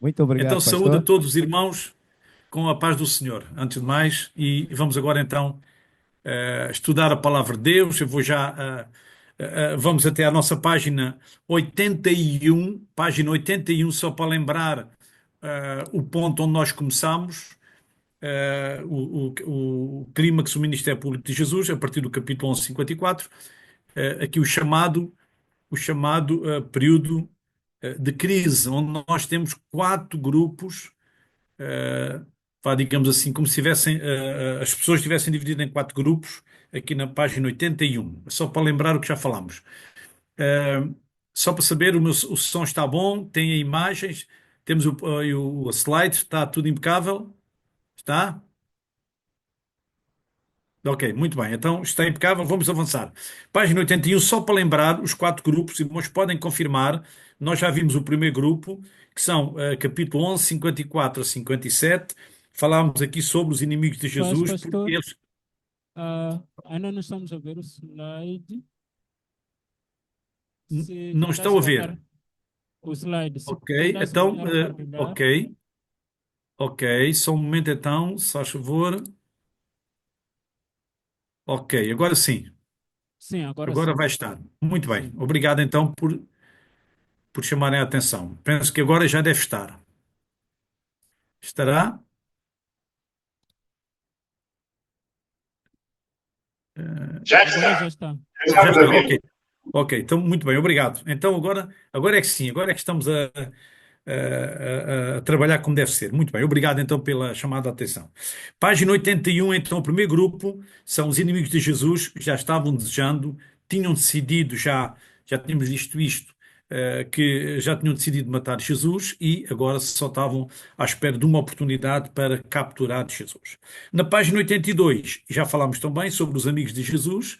Muito Então, obrigado, saúde a pastor. todos os irmãos com a paz do Senhor. Antes de mais, e vamos agora então estudar a palavra de Deus. Eu vou já, vamos até à nossa página 81, só para lembrar o ponto onde nós começamos, o clímax do Ministério Público de Jesus, a partir do capítulo 11, 54, aqui o chamado período de crise, onde nós temos quatro grupos, eh, digamos assim, como se tivessem, as pessoas estivessem divididas em quatro grupos, aqui na página 81. Só para lembrar o que já falámos. Eh, Só para saber, o som está bom, tem aí imagens, temos o slide, está tudo impecável? Está? Ok, muito bem. Então está impecável, vamos avançar. Página 81, só para lembrar, os quatro grupos, irmãos, podem confirmar. Nós já vimos o primeiro grupo, que são capítulo 11, 54 a 57. Falámos aqui sobre os inimigos de Paz, Jesus, porque pastor. eles Ainda não estamos a ver o slide. Se não tentas estão a voltar ver. o slide, se Ok, tentas então, voltar a carregar. ok, só um momento então, se faz favor. Ok, agora sim, Sim, agora agora sim. vai estar. Muito bem, Sim. obrigado então por chamarem a atenção. Penso que agora já deve estar. Estará? Já Agora já está. está. Já Já estamos a está, ver. ok. Ok, então muito bem, obrigado. Então agora é que sim, agora é que estamos a trabalhar como deve ser. Muito bem, obrigado então pela chamada de atenção. Página 81, então, o primeiro grupo são os inimigos de Jesus, que já estavam desejando, tinham decidido já tínhamos visto isto, que já tinham decidido matar Jesus e agora só estavam à espera de uma oportunidade para capturar Jesus. Na página 82, já falámos também sobre os amigos de Jesus,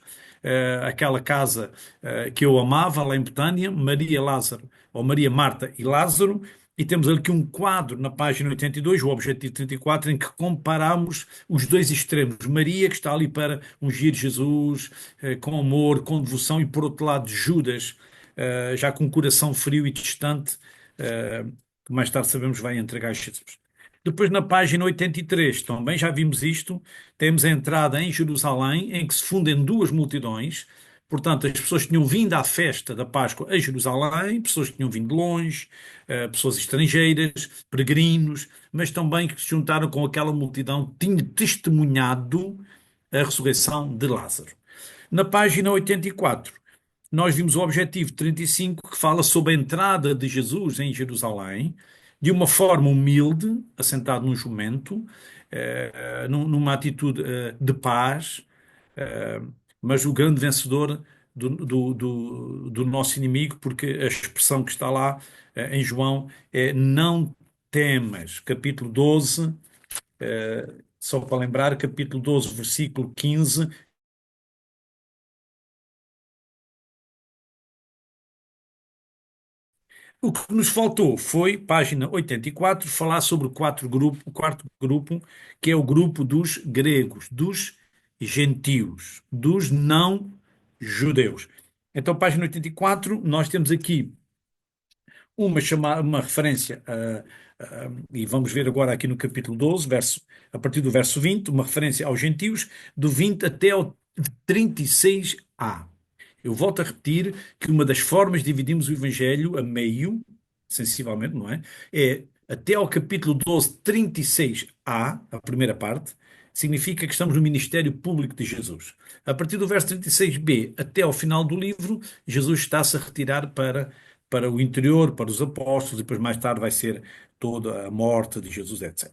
aquela casa que eu amava lá em Betânia, Maria Lázaro, ou Maria Marta e Lázaro, e temos aqui um quadro na página 82, o objetivo 34, em que comparamos os dois extremos. Maria, que está ali para ungir Jesus, com amor, com devoção, e por outro lado, Judas, já com um coração frio e distante, eh, que mais tarde sabemos vai entregar Jesus. Depois, na página 83, também já vimos isto, temos a entrada em Jerusalém, em que se fundem duas multidões. Portanto, as pessoas que tinham vindo à festa da Páscoa a Jerusalém, pessoas que tinham vindo de longe, pessoas estrangeiras, peregrinos, mas também que se juntaram com aquela multidão que tinha testemunhado a ressurreição de Lázaro. Na página 84, nós vimos o objetivo 35, que fala sobre a entrada de Jesus em Jerusalém, de uma forma humilde, assentado num jumento, numa atitude de paz, eh, mas o grande vencedor do nosso inimigo, porque a expressão que está lá em João é não temas, capítulo 12, só para lembrar, capítulo 12, versículo 15. O que nos faltou foi, página 84, falar sobre o quarto grupo, que é o grupo dos gregos, dos gentios, dos não judeus. Então, página 84, nós temos aqui uma referência, e vamos ver agora aqui no capítulo 12, a partir do verso 20, uma referência aos gentios, do 20 até ao 36a. Eu volto a repetir que uma das formas de dividirmos o Evangelho a meio, sensivelmente, não é? É até ao capítulo 12, 36a, a primeira parte, significa que estamos no ministério público de Jesus. A partir do verso 36b até ao final do livro, Jesus está-se a retirar para o interior, para os apóstolos, e depois mais tarde vai ser toda a morte de Jesus, etc.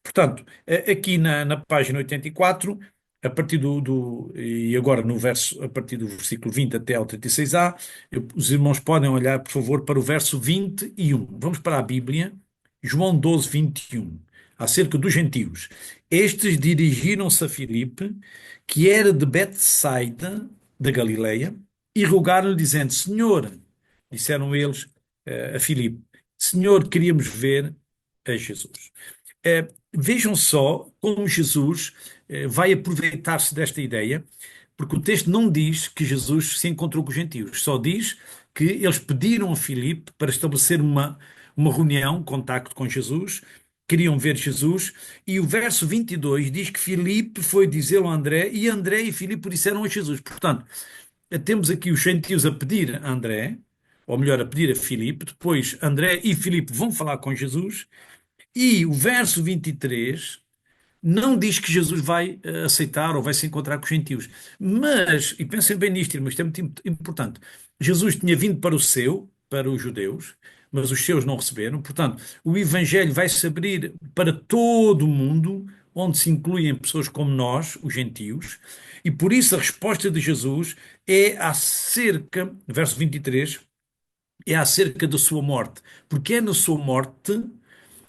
Portanto, aqui na página 84, a partir e agora no verso, a partir do versículo 20 até ao 36a, os irmãos podem olhar, por favor, para o verso 21. Vamos para a Bíblia, João 12, 21, acerca dos gentios. Estes dirigiram-se a Filipe, que era de Betsaida, da Galileia, e rogaram-lhe, dizendo: Senhor, disseram eles a Filipe, Senhor, queríamos ver a Jesus. Vejam só como Jesus vai aproveitar-se desta ideia, porque o texto não diz que Jesus se encontrou com os gentios, só diz que eles pediram a Filipe para estabelecer uma reunião, um contacto com Jesus, queriam ver Jesus, e o verso 22 diz que Filipe foi dizê-lo a André, e André e Filipe disseram a Jesus. Portanto, temos aqui os gentios a pedir a André, ou melhor, a pedir a Filipe, depois André e Filipe vão falar com Jesus, e o verso 23 não diz que Jesus vai aceitar ou vai se encontrar com os gentios. Mas, e pensem bem nisto, irmãos, isto é muito importante. Jesus tinha vindo para o seu, para os judeus, mas os seus não receberam. Portanto, o Evangelho vai se abrir para todo o mundo, onde se incluem pessoas como nós, os gentios, e por isso a resposta de Jesus é acerca, verso 23, é acerca da sua morte, porque é na sua morte,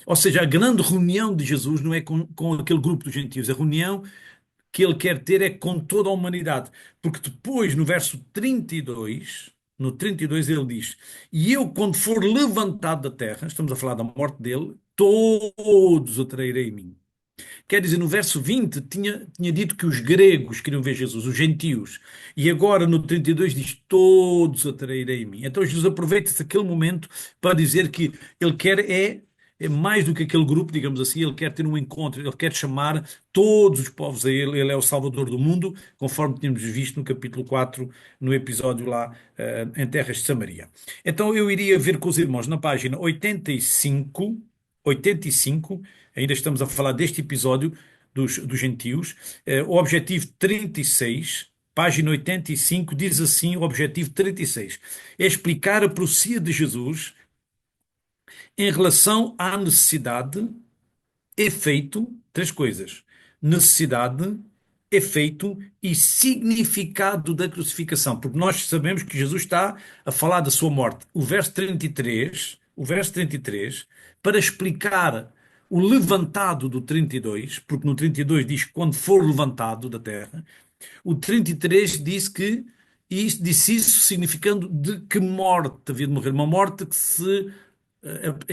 ou seja, a grande reunião de Jesus não é com aquele grupo dos gentios, a reunião que ele quer ter é com toda a humanidade, porque depois, no verso 32, no 32 ele diz: E eu, quando for levantado da terra, estamos a falar da morte dele, todos o trarei em mim. Quer dizer, no verso 20 tinha dito que os gregos queriam ver Jesus, os gentios, e agora no 32 diz: Todos atrairei em mim. Então Jesus aproveita-se daquele momento para dizer que ele quer é mais do que aquele grupo, digamos assim, ele quer ter um encontro, ele quer chamar todos os povos a ele é o Salvador do mundo, conforme tínhamos visto no capítulo 4, no episódio lá em Terras de Samaria. Então eu iria ver com os irmãos na página 85, ainda estamos a falar deste episódio dos gentios. O objetivo 36, página 85, diz assim: o objetivo 36 é explicar a profecia de Jesus em relação à necessidade, efeito, três coisas: necessidade, efeito e significado da crucificação, porque nós sabemos que Jesus está a falar da sua morte. O verso 33, para explicar o levantado do 32, porque no 32 diz que quando for levantado da terra, o 33 disse isso significando de que morte havia de morrer, uma morte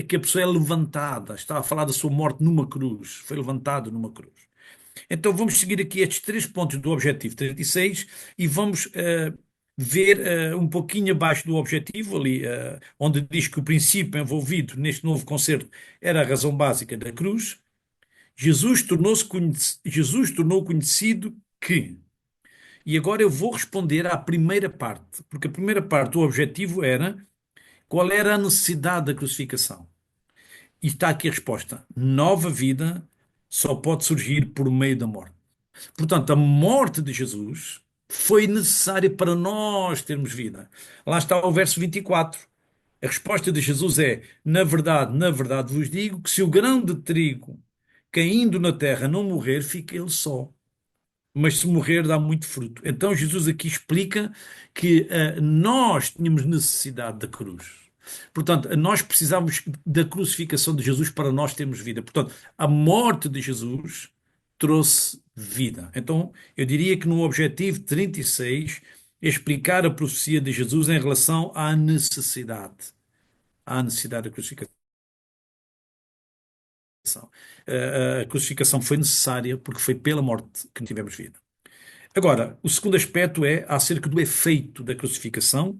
que a pessoa é levantada, está a falar da sua morte numa cruz, foi levantado numa cruz. Então vamos seguir aqui estes três pontos do objetivo 36 e vamos ver um pouquinho abaixo do objetivo, ali onde diz que o princípio envolvido neste novo concerto era a razão básica da cruz. Jesus tornou conhecido que. E agora eu vou responder à primeira parte, porque a primeira parte do objetivo era qual era a necessidade da crucificação. E está aqui a resposta: nova vida só pode surgir por meio da morte. Portanto, a morte de Jesus foi necessária para nós termos vida. Lá está o verso 24. A resposta de Jesus é: na verdade vos digo que se o grão de trigo caindo na terra não morrer, fica ele só. Mas se morrer, dá muito fruto. Então Jesus aqui explica que nós tínhamos necessidade da cruz. Portanto, nós precisávamos da crucificação de Jesus para nós termos vida. Portanto, a morte de Jesus trouxe vida. Então, eu diria que no objetivo 36 é explicar a profecia de Jesus em relação à necessidade da crucificação. A crucificação foi necessária porque foi pela morte que tivemos vida. Agora, o segundo aspecto é acerca do efeito da crucificação.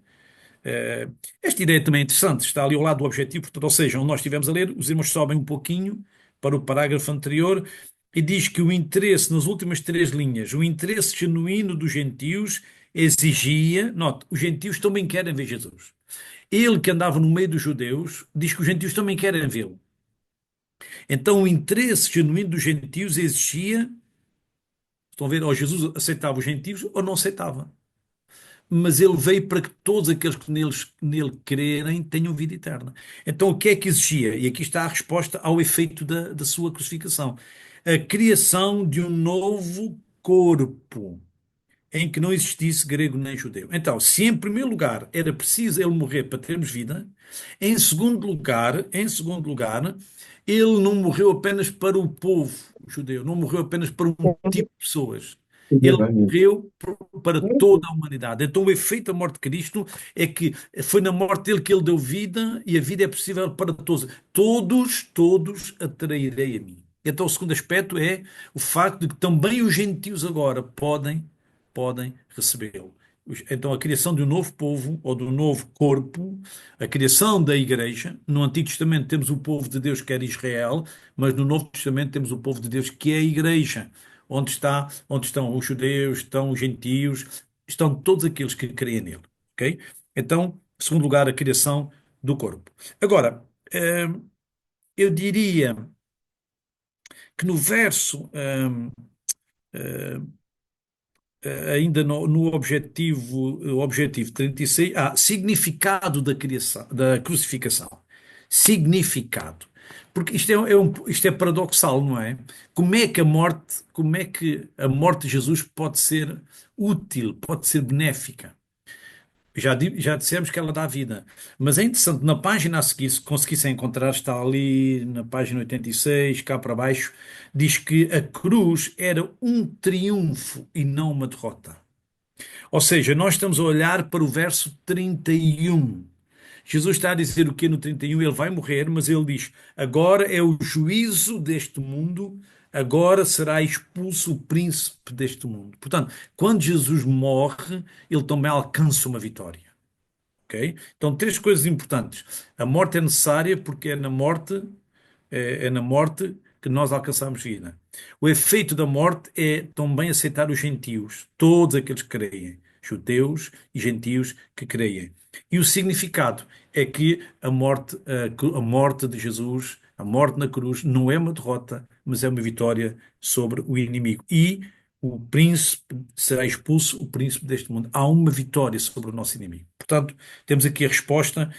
Eh, Esta ideia também é interessante, está ali ao lado do objetivo, portanto, ou seja, onde nós estivemos a ler, os irmãos sobem um pouquinho para o parágrafo anterior e diz que o interesse, nas últimas três linhas, o interesse genuíno dos gentios exigia, note, os gentios também querem ver Jesus. Ele que andava no meio dos judeus, diz que os gentios também querem vê-lo. Então o interesse genuíno dos gentios exigia, estão a ver, ou Jesus aceitava os gentios ou não aceitava. Mas ele veio para que todos aqueles que nele crerem tenham vida eterna. Então, o que é que exigia? E aqui está a resposta ao efeito da sua crucificação: a criação de um novo corpo em que não existisse grego nem judeu. Então, se em primeiro lugar era preciso ele morrer para termos vida, em segundo lugar, ele não morreu apenas para o povo judeu, não morreu apenas para um tipo de pessoas. Ele morreu para toda a humanidade. Então, o efeito da morte de Cristo é que foi na morte dele que ele deu vida e a vida é possível para todos. Todos atrairei a mim. Então, o segundo aspecto é o facto de que também os gentios agora podem recebê-lo. Então, a criação de um novo povo ou de um novo corpo, a criação da igreja. No Antigo Testamento temos o povo de Deus que era Israel, mas no Novo Testamento temos o povo de Deus que é a igreja, onde estão os judeus, estão os gentios, estão todos aqueles que creem nele, ok? Então, em segundo lugar, a criação do corpo. Agora, eu diria que no verso, ainda no objetivo 36, significado da criação, da crucificação. Significado. Porque isto é paradoxal, não é? Como é que a morte de Jesus pode ser útil, pode ser benéfica? Já dissemos que ela dá vida, mas é interessante, na página a seguir, se conseguissem encontrar, está ali na página 86, cá para baixo, diz que a cruz era um triunfo e não uma derrota. Ou seja, nós estamos a olhar para o verso 31. Jesus está a dizer o que no 31? Ele vai morrer, mas ele diz: agora é o juízo deste mundo, agora será expulso o príncipe deste mundo. Portanto, quando Jesus morre, ele também alcança uma vitória. Ok? Então, três coisas importantes. A morte é necessária porque é na morte que nós alcançamos vida. O efeito da morte é também aceitar os gentios, todos aqueles que creem, judeus e gentios que creem. E o significado é que a morte de Jesus, a morte na cruz, não é uma derrota, mas é uma vitória sobre o inimigo. E o príncipe será expulso, o príncipe deste mundo. Há uma vitória sobre o nosso inimigo. Portanto, temos aqui a resposta,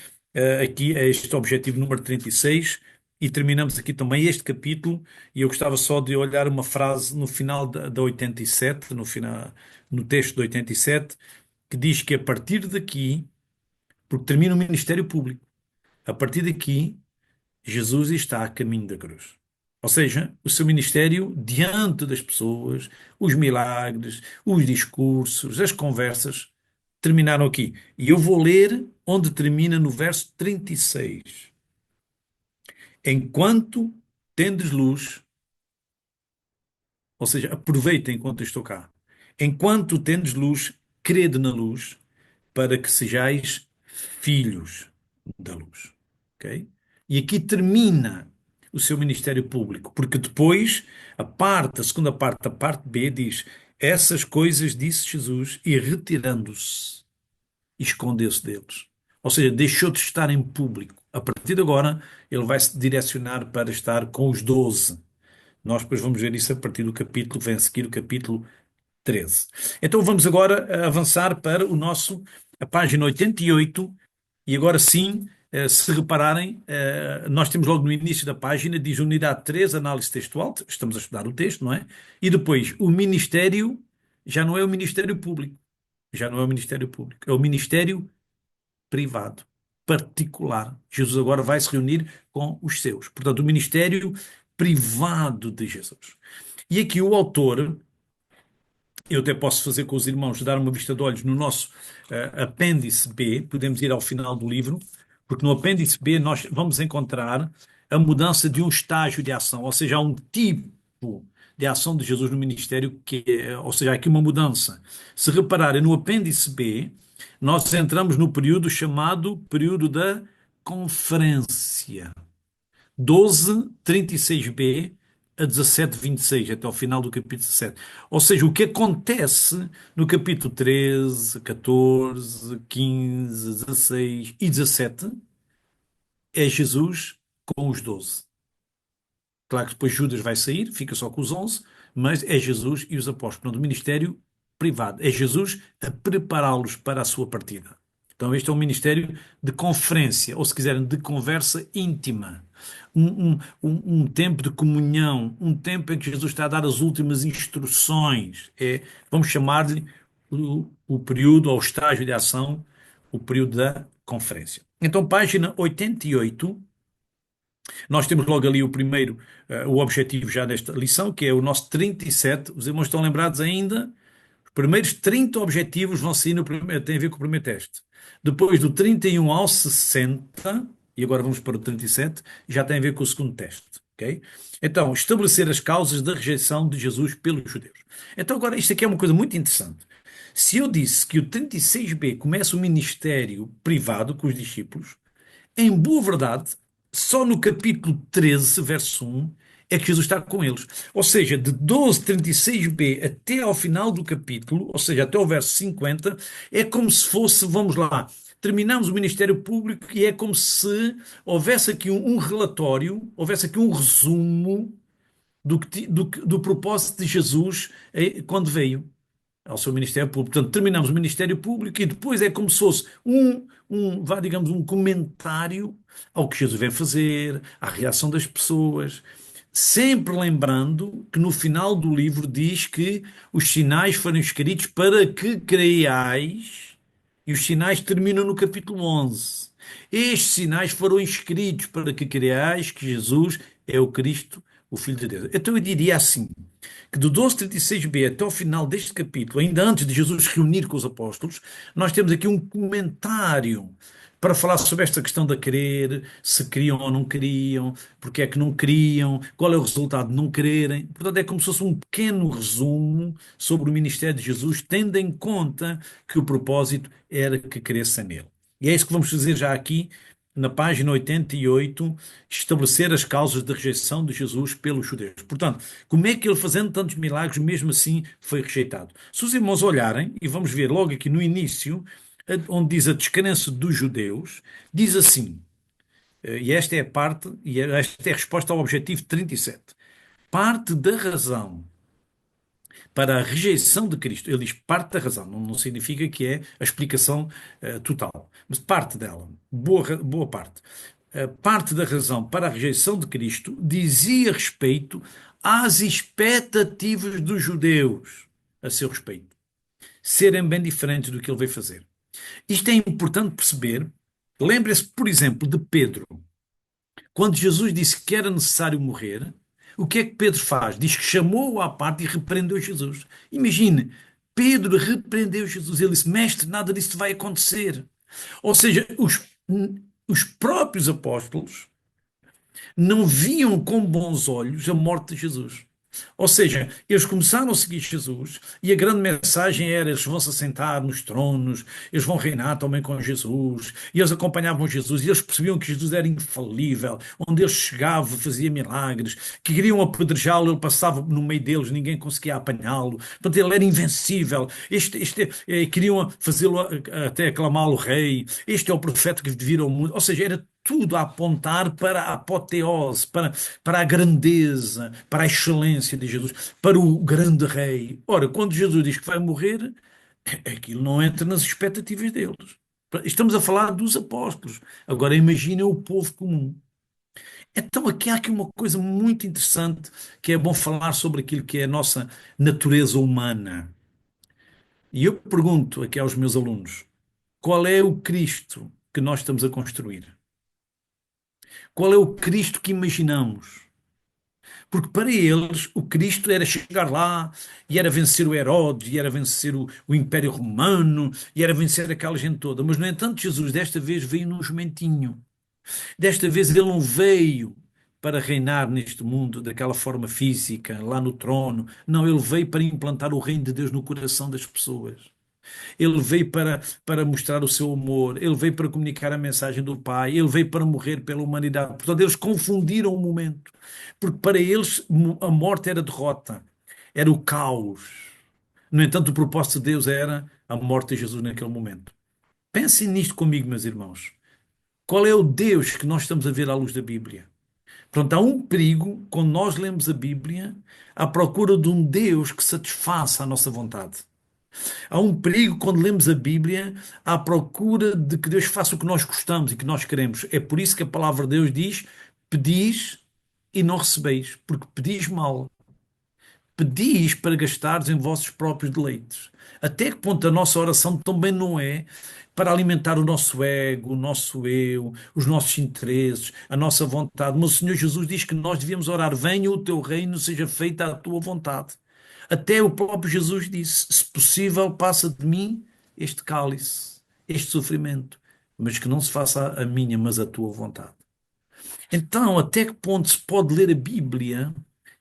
aqui a este objetivo número 36. E terminamos aqui também este capítulo, e eu gostava só de olhar uma frase no final da 87, no texto de 87, que diz que a partir daqui, porque termina o ministério público, a partir daqui, Jesus está a caminho da cruz. Ou seja, o seu ministério diante das pessoas, os milagres, os discursos, as conversas, terminaram aqui. E eu vou ler onde termina no verso 36. Enquanto tendes luz, ou seja, aproveita enquanto eu estou cá. Enquanto tendes luz, crede na luz, para que sejais filhos da luz. Ok? E aqui termina o seu ministério público, porque depois a segunda parte, a parte B, diz: essas coisas disse Jesus e retirando-se, escondeu-se deles. Ou seja, deixou de estar em público. A partir de agora, ele vai se direcionar para estar com os 12. Nós depois vamos ver isso a partir do capítulo, vem a seguir o capítulo 13. Então vamos agora avançar para a página 88, e agora sim, se repararem, nós temos logo no início da página, diz unidade 3, análise textual, estamos a estudar o texto, não é? E depois, o ministério já não é o ministério público, já não é o ministério público, é o ministério privado, particular. Jesus agora vai se reunir com os seus. Portanto, o ministério privado de Jesus. E aqui o autor, eu até posso fazer com os irmãos, dar uma vista de olhos no nosso apêndice B, podemos ir ao final do livro, porque no apêndice B nós vamos encontrar a mudança de um estágio de ação, ou seja, há um tipo de ação de Jesus no ministério, ou seja, há aqui uma mudança. Se repararem no apêndice B, nós entramos no período chamado período da conferência. 12:36b a 17:26, até ao final do capítulo 17. Ou seja, o que acontece no capítulo 13, 14, 15, 16 e 17 é Jesus com os 12. Claro que depois Judas vai sair, fica só com os 11, mas é Jesus e os apóstolos. Portanto, o ministério privado. É Jesus a prepará-los para a sua partida. Então, este é um ministério de conferência, ou se quiserem, de conversa íntima. Um tempo de comunhão, um tempo em que Jesus está a dar as últimas instruções. Vamos chamar-lhe o período ou o estágio de ação, o período da conferência. Então, página 88. Nós temos logo ali o objetivo já desta lição, que é o nosso 37. Os irmãos estão lembrados ainda? Os primeiros 30 objetivos vão sair têm a ver com o primeiro teste. Depois do 31 ao 60, e agora vamos para o 37, já tem a ver com o segundo teste. Ok? Então, estabelecer as causas da rejeição de Jesus pelos judeus. Então, agora, isto aqui é uma coisa muito interessante. Se eu disse que o 36b começa o ministério privado com os discípulos, em boa verdade, só no capítulo 13, verso 1, é que Jesus está com eles. Ou seja, de 12:36b até ao final do capítulo, ou seja, até ao verso 50, é como se fosse, vamos lá, terminamos o Ministério Público e é como se houvesse aqui um relatório, houvesse aqui um resumo do propósito de Jesus quando veio ao seu Ministério Público. Portanto, terminamos o Ministério Público e depois é como se fosse vá, digamos, um comentário ao que Jesus vem fazer, à reação das pessoas, sempre lembrando que no final do livro diz que os sinais foram escritos para que creiais, e os sinais terminam no capítulo 11. Estes sinais foram escritos para que creiais que Jesus é o Cristo, o Filho de Deus. Então eu diria assim, que do 12:36b até ao final deste capítulo, ainda antes de Jesus reunir com os apóstolos, nós temos aqui um comentário para falar sobre esta questão da querer, se queriam ou não queriam, porque é que não queriam, qual é o resultado de não quererem. Portanto, é como se fosse um pequeno resumo sobre o ministério de Jesus, tendo em conta que o propósito era que cresça nele. E é isso que vamos fazer já aqui na página 88, estabelecer as causas de rejeição de Jesus pelos judeus. Portanto, como é que ele, fazendo tantos milagres, mesmo assim foi rejeitado? Se os irmãos olharem, e vamos ver logo aqui no início, onde diz a descrença dos judeus, diz assim, e esta é a parte, e esta é a resposta ao objetivo 37. Parte da razão para a rejeição de Cristo. Ele diz parte da razão, não significa que é a explicação total, mas parte dela, boa parte. Parte da razão para a rejeição de Cristo dizia respeito às expectativas dos judeus a seu respeito, serem bem diferentes do que ele veio fazer. Isto é importante perceber. Lembre-se, por exemplo, de Pedro. Quando Jesus disse que era necessário morrer, o que é que Pedro faz? Diz que chamou-o à parte e repreendeu Jesus. Imagine, Pedro repreendeu Jesus. Ele disse: Mestre, nada disso vai acontecer. Ou seja, os próprios apóstolos não viam com bons olhos a morte de Jesus. Ou seja, eles começaram a seguir Jesus e a grande mensagem era: eles vão se assentar nos tronos, eles vão reinar também com Jesus. E eles acompanhavam Jesus e eles percebiam que Jesus era infalível, onde ele chegava, fazia milagres, que queriam apedrejá-lo, ele passava no meio deles, ninguém conseguia apanhá-lo. Portanto, ele era invencível. Queriam fazê-lo até aclamá-lo rei. Este é o profeta que vir ao mundo. Ou seja, era tudo a apontar para a apoteose, para a grandeza, para a excelência de Jesus, para o grande rei. Ora, quando Jesus diz que vai morrer, aquilo não entra nas expectativas deles. Estamos a falar dos apóstolos. Agora imaginem o povo comum. Então aqui há aqui uma coisa muito interessante que é bom falar sobre aquilo que é a nossa natureza humana. E eu pergunto aqui aos meus alunos, qual é o Cristo que nós estamos a construir? Qual é o Cristo que imaginamos? Porque para eles o Cristo era chegar lá e era vencer o Herodes, e era vencer o Império Romano, e era vencer aquela gente toda. Mas, no entanto, Jesus desta vez veio num jumentinho. Desta vez ele não veio para reinar neste mundo daquela forma física, lá no trono. Não, ele veio para implantar o reino de Deus no coração das pessoas. Ele veio para mostrar o seu amor, ele veio para comunicar a mensagem do Pai, ele veio para morrer pela humanidade. Portanto, eles confundiram o momento, porque para eles a morte era derrota, era o caos. No entanto, o propósito de Deus era a morte de Jesus naquele momento. Pensem nisto comigo, meus irmãos. Qual é o Deus que nós estamos a ver à luz da Bíblia? Portanto, há um perigo quando nós lemos a Bíblia à procura de um Deus que satisfaça a nossa vontade. Há um perigo quando lemos a Bíblia à procura de que Deus faça o que nós gostamos e que nós queremos. É por isso que a palavra de Deus diz: pedis e não recebeis, porque pedis mal. Pedis para gastares em vossos próprios deleites. Até que ponto a nossa oração também não é para alimentar o nosso ego, o nosso eu, os nossos interesses, a nossa vontade. Mas o Senhor Jesus diz que nós devíamos orar: venha o teu reino, seja feita a tua vontade. Até o próprio Jesus disse: se possível, passa de mim este cálice, este sofrimento, mas que não se faça a minha, mas a tua vontade. Então, até que ponto se pode ler a Bíblia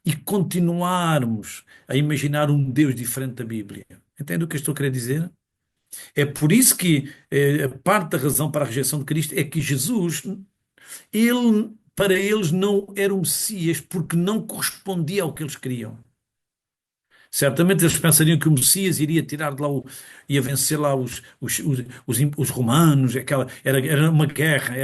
e continuarmos a imaginar um Deus diferente da Bíblia? Entende o que eu estou a querer dizer? É por isso que a parte da razão para a rejeição de Cristo é que Jesus, para eles não era o Messias porque não correspondia ao que eles queriam. Certamente eles pensariam que o Messias iria tirar de lá, ia vencer lá os romanos, era uma guerra,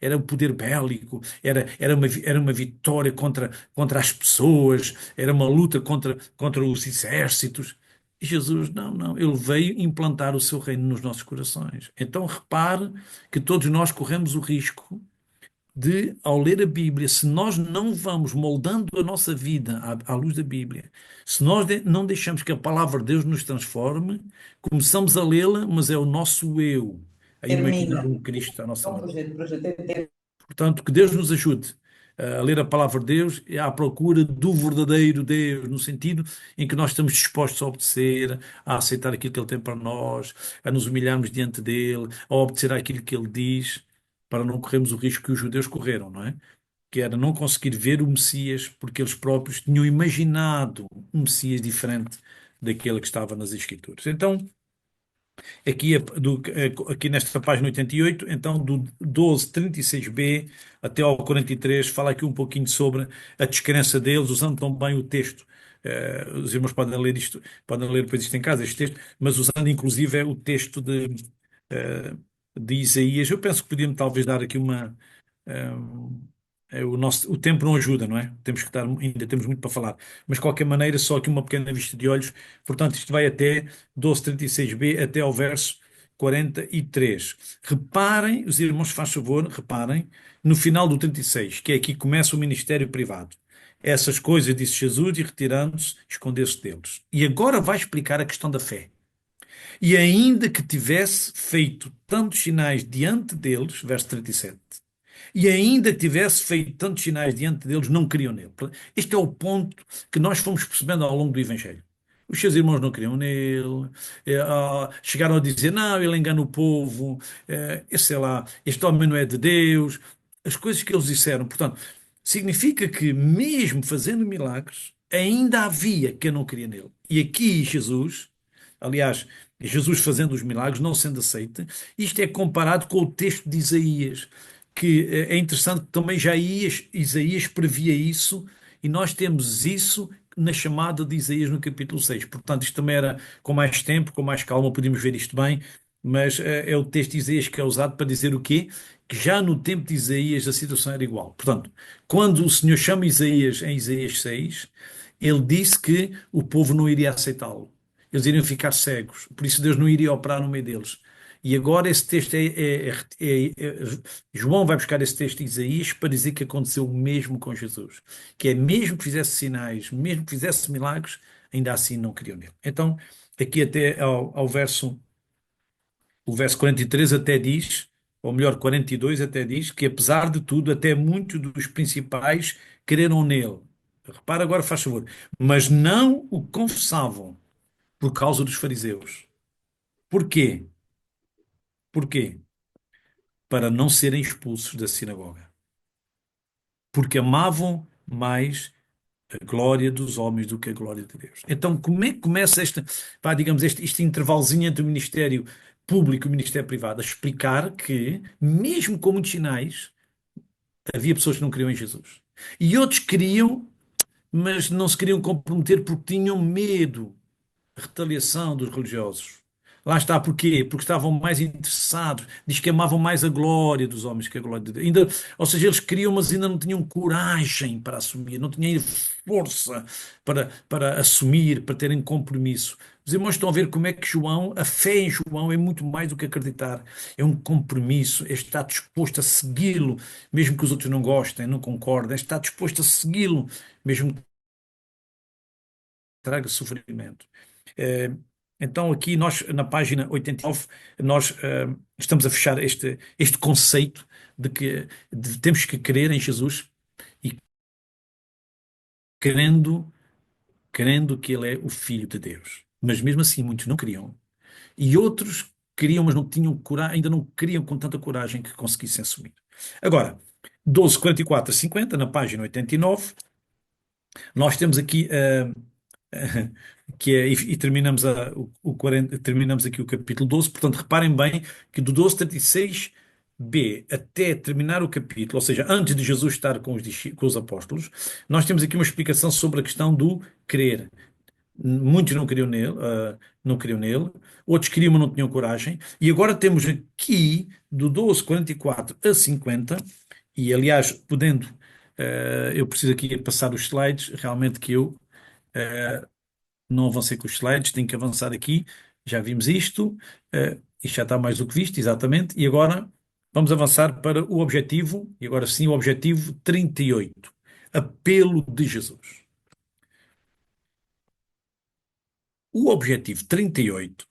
era um poder bélico, era uma vitória contra as pessoas, era uma luta contra os exércitos. E Jesus, não, ele veio implantar o seu reino nos nossos corações. Então repare que todos nós corremos o risco de, ao ler a Bíblia, se nós não vamos moldando a nossa vida à luz da Bíblia, se nós não deixamos que a palavra de Deus nos transforme, começamos a lê-la, mas é o nosso eu a imaginar Termina. um Cristo à nossa Então, maneira. projeto é Portanto, que Deus nos ajude a ler a palavra de Deus e à procura do verdadeiro Deus, no sentido em que nós estamos dispostos a obedecer, a aceitar aquilo que Ele tem para nós, a nos humilharmos diante dEle, a obedecer àquilo que Ele diz, para não corrermos o risco que os judeus correram, não é? Que era não conseguir ver o Messias, porque eles próprios tinham imaginado um Messias diferente daquele que estava nas Escrituras. Então, aqui, aqui nesta página 88, então do 1236b até ao 43, fala aqui um pouquinho sobre a descrença deles, usando também o texto. Os irmãos podem ler isto, podem ler depois isto em casa, este texto, mas usando inclusive o texto eh, de Isaías. Eu penso que podíamos talvez dar aqui eh, o tempo não ajuda, não é? Temos que estar, ainda temos muito para falar. Mas, de qualquer maneira, só aqui uma pequena vista de olhos. Portanto, isto vai até 1236b, até ao verso 43. Reparem, os irmãos, faz favor, reparem, no final do 36, que é aqui que começa o ministério privado. Essas coisas disse Jesus e retirando-se, escondeu-se deles. E agora vai explicar a questão da fé. E ainda que tivesse feito tantos sinais diante deles, verso 37, e ainda que tivesse feito tantos sinais diante deles, não criam nele. Este é o ponto que nós fomos percebendo ao longo do Evangelho. Os seus irmãos não criam nele, chegaram a dizer, não, ele engana o povo, eu sei lá, este homem não é de Deus. As coisas que eles disseram, portanto, significa que mesmo fazendo milagres, ainda havia quem não cria nele. E aqui Jesus, aliás, Jesus fazendo os milagres, não sendo aceite, isto é comparado com o texto de Isaías, que é interessante que também já Isaías previa isso, e nós temos isso na chamada de Isaías no capítulo 6. Portanto, isto também era com mais tempo, com mais calma, podíamos ver isto bem, mas é o texto de Isaías que é usado para dizer o quê? Que já no tempo de Isaías a situação era igual. Portanto, quando o Senhor chama Isaías em Isaías 6, ele disse que o povo não iria aceitá-lo. Eles iriam ficar cegos, por isso Deus não iria operar no meio deles. E agora esse texto João vai buscar esse texto de Isaías para dizer que aconteceu o mesmo com Jesus. Que é mesmo que fizesse sinais, mesmo que fizesse milagres, ainda assim não criam nele. Então, aqui até o verso 43 até diz, ou melhor, 42 até diz, que apesar de tudo, até muitos dos principais creram nele. Repara agora, faz favor. Mas não o confessavam por causa dos fariseus. Porquê? Porquê? Para não serem expulsos da sinagoga. Porque amavam mais a glória dos homens do que a glória de Deus. Então, como é que começa digamos, este intervalozinho entre o ministério público e o ministério privado? A explicar que, mesmo com muitos sinais, havia pessoas que não criam em Jesus. E outros queriam, mas não se queriam comprometer porque tinham medo retaliação dos religiosos. Lá está, porquê? Porque estavam mais interessados, diz que amavam mais a glória dos homens que a glória de Deus. Ainda, ou seja, eles queriam, mas ainda não tinham coragem para assumir, não tinham força para assumir, para terem compromisso. Os irmãos estão a ver como é que a fé em João é muito mais do que acreditar, é um compromisso, é estar disposto a segui-lo, mesmo que os outros não gostem, não concordem, é estar disposto a segui-lo, mesmo que traga sofrimento. Eh, Então, aqui nós, na página 89, nós estamos a fechar este conceito de que temos que crer em Jesus e crendo, crendo que Ele é o Filho de Deus. Mas mesmo assim, muitos não queriam. E outros queriam, mas não tinham coragem, ainda não queriam com tanta coragem que conseguissem assumir. Agora, 12:44 a 50, na página 89, nós temos aqui e terminamos, terminamos aqui o capítulo 12. Portanto, reparem bem que do 12:36b até terminar o capítulo, ou seja, antes de Jesus estar com os apóstolos, nós temos aqui uma explicação sobre a questão do crer. Muitos não queriam nele, não queriam nele, outros queriam, mas não tinham coragem. E agora temos aqui, do 12:44 a 50, e aliás, podendo, eu preciso aqui passar os slides, realmente que eu não avancei com os slides, tenho que avançar aqui. Já vimos isto, isto já está mais do que visto, exatamente. E agora vamos avançar para o objetivo, e agora sim, o objetivo 38, apelo de Jesus. O objetivo 38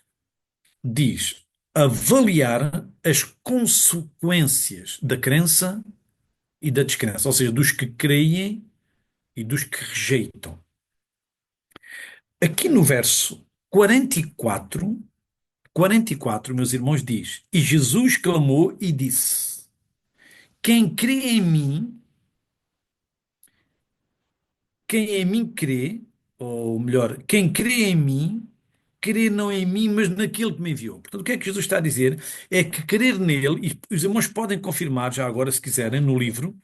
diz avaliar as consequências da crença e da descrença, ou seja, dos que creem e dos que rejeitam. Aqui no verso 44, meus irmãos, diz: E Jesus clamou e disse: Quem crê em mim, quem em mim crê, ou melhor, quem crê em mim, crê não em mim, mas naquele que me enviou. Portanto, o que é que Jesus está a dizer? É que crer nele, e os irmãos podem confirmar já agora, se quiserem, no livro,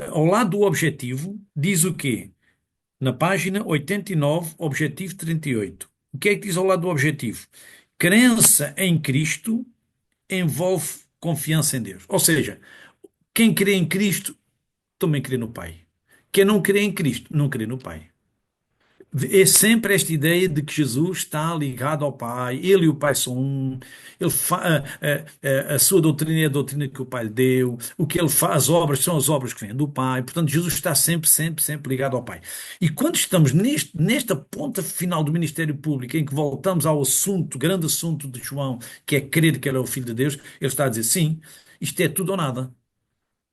ao lado do objetivo, diz o quê? Na página 89, objetivo 38. O que é que diz ao lado do objetivo? Crença em Cristo envolve confiança em Deus. Ou seja, quem crê em Cristo também crê no Pai. Quem não crê em Cristo não crê no Pai. É sempre esta ideia de que Jesus está ligado ao Pai, ele e o Pai são um, a sua doutrina é a doutrina que o Pai lhe deu, o que ele faz, as obras são as obras que vêm do Pai, portanto Jesus está sempre, sempre, sempre ligado ao Pai. E quando estamos nesta ponta final do ministério público, em que voltamos ao assunto, grande assunto de João, que é crer que ele é o Filho de Deus, ele está a dizer sim, isto é tudo ou nada.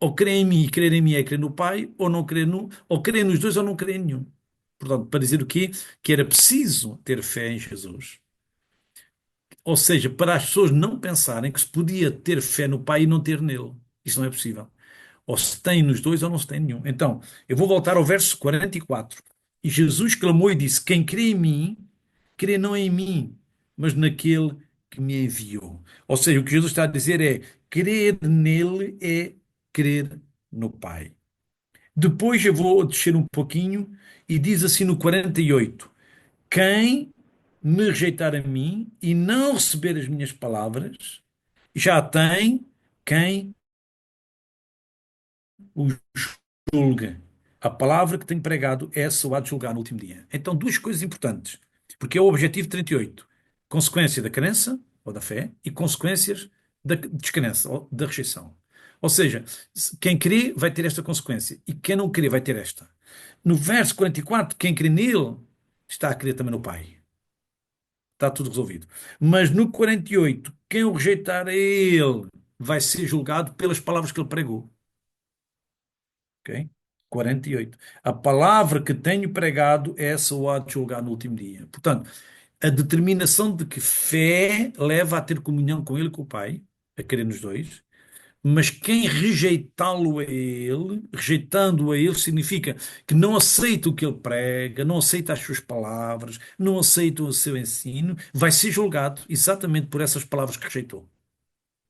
Ou crer em mim, e crer em mim é crer no Pai, ou não crer no, ou crer nos dois ou não crer em nenhum. Portanto, para dizer o quê? Que era preciso ter fé em Jesus. Ou seja, para as pessoas não pensarem que se podia ter fé no Pai e não ter nele. Isso não é possível. Ou se tem nos dois ou não se tem nenhum. Então, eu vou voltar ao verso 44. E Jesus clamou e disse: Quem crê em mim, crê não em mim, mas naquele que me enviou. Ou seja, o que Jesus está a dizer é: crer nele é crer no Pai. Depois eu vou descer um pouquinho e diz assim no 48: Quem me rejeitar a mim e não receber as minhas palavras, já tem quem o julgue. A palavra que tenho pregado, essa o há de julgar no último dia. Então, duas coisas importantes, porque é o objetivo 38. Consequência da crença, ou da fé, e consequências da descrença, ou da rejeição. Ou seja, quem crê vai ter esta consequência, e quem não crê vai ter esta. No verso 44, quem crê nele, está a crer também no Pai. Está tudo resolvido. Mas no 48, quem o rejeitar a ele vai ser julgado pelas palavras que ele pregou. Ok? 48. A palavra que tenho pregado, essa o há de julgar no último dia. Portanto, a determinação de que fé leva a ter comunhão com ele e com o Pai, a crer nos dois, mas quem rejeitá-lo a ele, rejeitando-o a ele, significa que não aceita o que ele prega, não aceita as suas palavras, não aceita o seu ensino, vai ser julgado exatamente por essas palavras que rejeitou.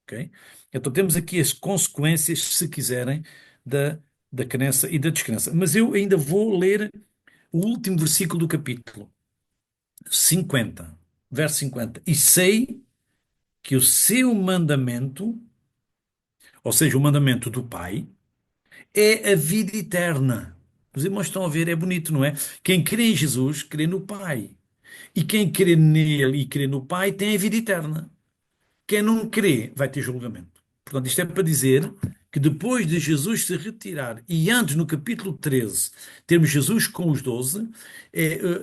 Ok? Então temos aqui as consequências, se quiserem, da crença e da descrença. Mas eu ainda vou ler o último versículo do capítulo 50, verso 50. E sei que o seu mandamento, ou seja, o mandamento do Pai, é a vida eterna. Os irmãos estão a ver, é bonito, não é? Quem crê em Jesus, crê no Pai. E quem crê nele e crê no Pai tem a vida eterna. Quem não crê vai ter julgamento. Portanto, isto é para dizer que depois de Jesus se retirar, e antes no capítulo 13, termos Jesus com os 12,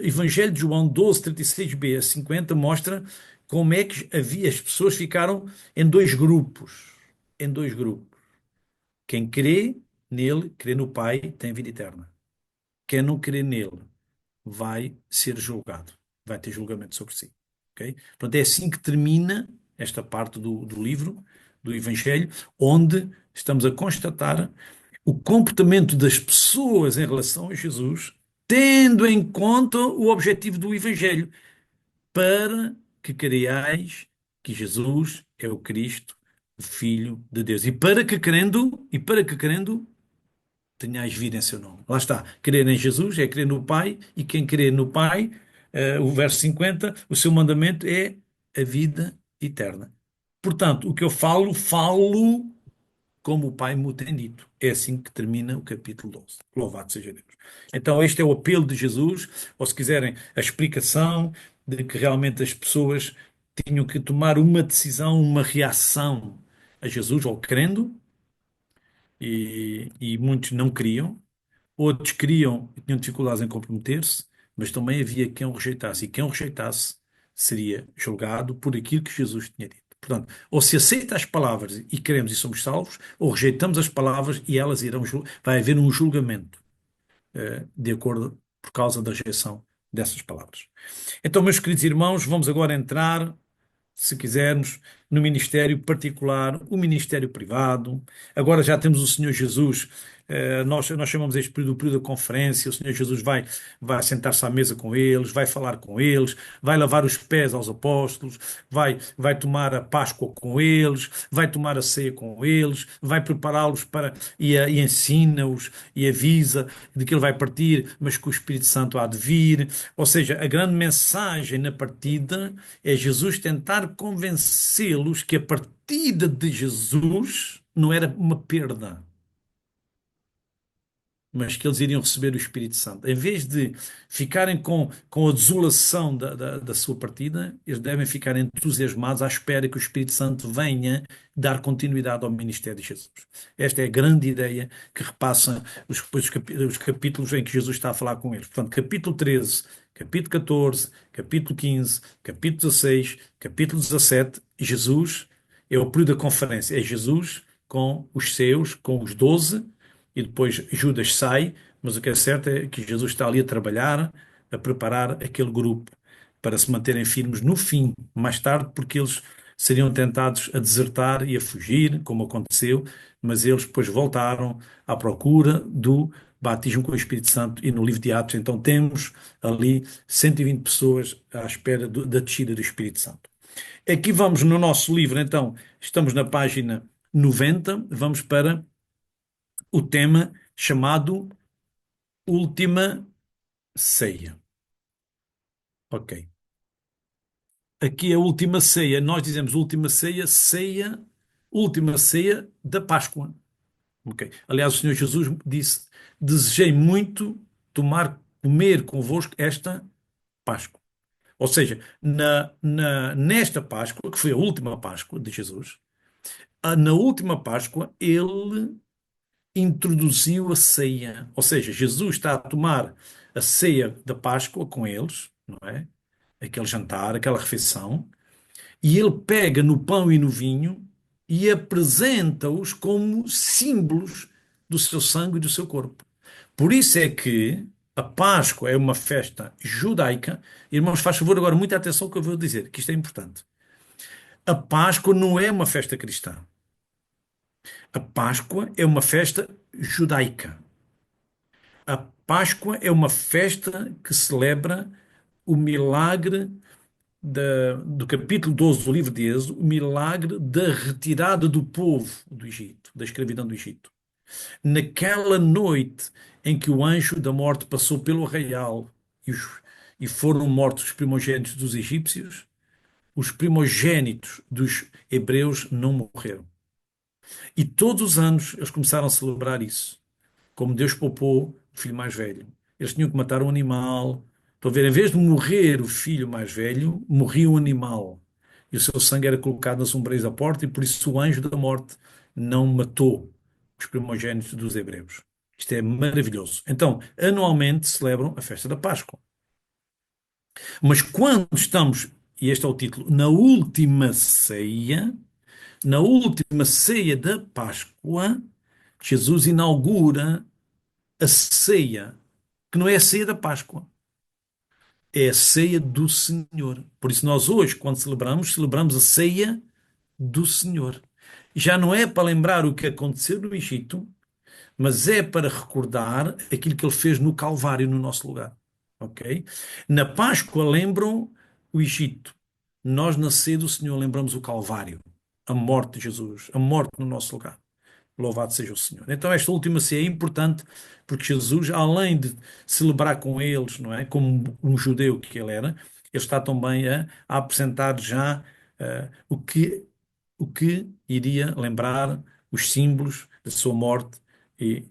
Evangelho de João 12, 36b a 50, mostra como é que as pessoas ficaram em dois grupos. Em dois grupos. Quem crê nele, crê no Pai, tem vida eterna. Quem não crê nele vai ser julgado, vai ter julgamento sobre si. Ok? Portanto, é assim que termina esta parte do livro, do Evangelho, onde estamos a constatar o comportamento das pessoas em relação a Jesus, tendo em conta o objetivo do Evangelho, para que creiais que Jesus é o Cristo, o Filho de Deus. E para que crendo, tenhais vida em seu nome. Lá está. Crer em Jesus é crer no Pai, e quem crê no Pai, o verso 50, o seu mandamento é a vida eterna. Portanto, o que eu falo, falo como o Pai me tem dito. É assim que termina o capítulo 12. Louvado seja Deus. Então, este é o apelo de Jesus, ou se quiserem, a explicação de que realmente as pessoas tinham que tomar uma decisão, uma reação a Jesus, ou crendo, e muitos não queriam, outros queriam e tinham dificuldades em comprometer-se, mas também havia quem o rejeitasse, e quem o rejeitasse seria julgado por aquilo que Jesus tinha dito. Portanto, ou se aceita as palavras e queremos e somos salvos, ou rejeitamos as palavras e elas irão, vai haver um julgamento, de acordo, por causa da rejeição dessas palavras. Então, meus queridos irmãos, vamos agora entrar, se quisermos, no ministério particular, o ministério privado. Agora já temos o Senhor Jesus, nós chamamos este período o período da conferência. O Senhor Jesus vai sentar-se à mesa com eles, vai falar com eles, vai lavar os pés aos apóstolos, vai tomar a Páscoa com eles, vai tomar a ceia com eles, vai prepará-los e ensina-os e avisa de que ele vai partir, mas que o Espírito Santo há de vir. Ou seja, a grande mensagem na partida é Jesus tentar convencê-los que a partida de Jesus não era uma perda, mas que eles iriam receber o Espírito Santo. Em vez de ficarem com a desolação da sua partida, eles devem ficar entusiasmados à espera que o Espírito Santo venha dar continuidade ao ministério de Jesus. Esta é a grande ideia que repassa os capítulos em que Jesus está a falar com eles. Portanto, capítulo 13, capítulo 14, capítulo 15, capítulo 16, capítulo 17, Jesus é o período da conferência. É Jesus com os seus, com os 12, e depois Judas sai, mas o que é certo é que Jesus está ali a trabalhar, a preparar aquele grupo para se manterem firmes no fim, mais tarde, porque eles seriam tentados a desertar e a fugir, como aconteceu, mas eles depois voltaram à procura do batismo com o Espírito Santo. E no livro de Atos, então, temos ali 120 pessoas à espera da descida do Espírito Santo. Aqui vamos no nosso livro, então, estamos na página 90, vamos para o tema chamado Última Ceia. Ok. Aqui é a última ceia. Nós dizemos última ceia, ceia, última ceia da Páscoa. Ok. Aliás, o Senhor Jesus disse: desejei muito comer convosco esta Páscoa. Ou seja, nesta Páscoa, que foi a última Páscoa de Jesus, na última Páscoa, ele introduziu a ceia. Ou seja, Jesus está a tomar a ceia da Páscoa com eles, não é? Aquele jantar, aquela refeição, e ele pega no pão e no vinho e apresenta-os como símbolos do seu sangue e do seu corpo. Por isso é que a Páscoa é uma festa judaica. Irmãos, faz favor agora muita atenção ao que eu vou dizer, que isto é importante. A Páscoa não é uma festa cristã. A Páscoa é uma festa judaica. A Páscoa é uma festa que celebra o milagre do capítulo 12 do livro de Êxodo, o milagre da retirada do povo do Egito, da escravidão do Egito. Naquela noite em que o anjo da morte passou pelo arraial e foram mortos os primogênitos dos egípcios, os primogênitos dos hebreus não morreram. E todos os anos eles começaram a celebrar isso, como Deus poupou o filho mais velho. Eles tinham que matar um animal. Estão a ver, em vez de morrer o filho mais velho, morria um animal. E o seu sangue era colocado nas ombreiras da porta, e por isso o anjo da morte não matou os primogênitos dos hebreus. Isto é maravilhoso. Então, anualmente celebram a festa da Páscoa. Mas quando estamos, e este é o título, na última ceia da Páscoa, Jesus inaugura a ceia, que não é a ceia da Páscoa, é a ceia do Senhor. Por isso nós hoje, quando celebramos a ceia do Senhor. Já não é para lembrar o que aconteceu no Egito, mas é para recordar aquilo que ele fez no Calvário, no nosso lugar. Ok? Na Páscoa lembram o Egito. Nós, na ceia do Senhor, lembramos o Calvário, a morte de Jesus, a morte no nosso lugar. Louvado seja o Senhor. Então, esta última ceia é importante porque Jesus, além de celebrar com eles, não é? Como um judeu que ele era, ele está também a apresentar já o que iria lembrar os símbolos da sua morte e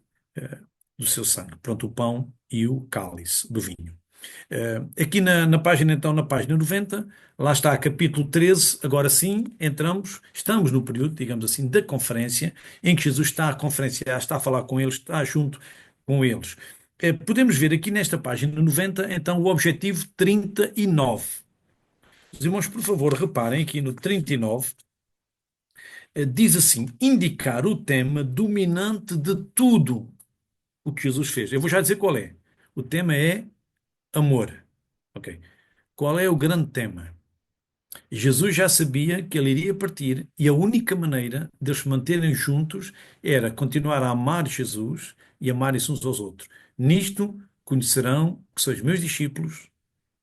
do seu sangue. Pronto, o pão e o cálice do vinho. Aqui na página, então, na página 90, lá está capítulo 13. Agora sim, estamos no período, digamos assim, da conferência, em que Jesus está a conferenciar, está a falar com eles, está junto com eles. Podemos ver aqui nesta página 90, então, o objetivo 39. Os irmãos, por favor, reparem aqui no 39, diz assim: indicar o tema dominante de tudo o que Jesus fez. Eu vou já dizer qual é. O tema é amor. Ok. Qual é o grande tema? Jesus já sabia que ele iria partir e a única maneira de eles se manterem juntos era continuar a amar Jesus e amarem-se uns aos outros. Nisto conhecerão que sois meus discípulos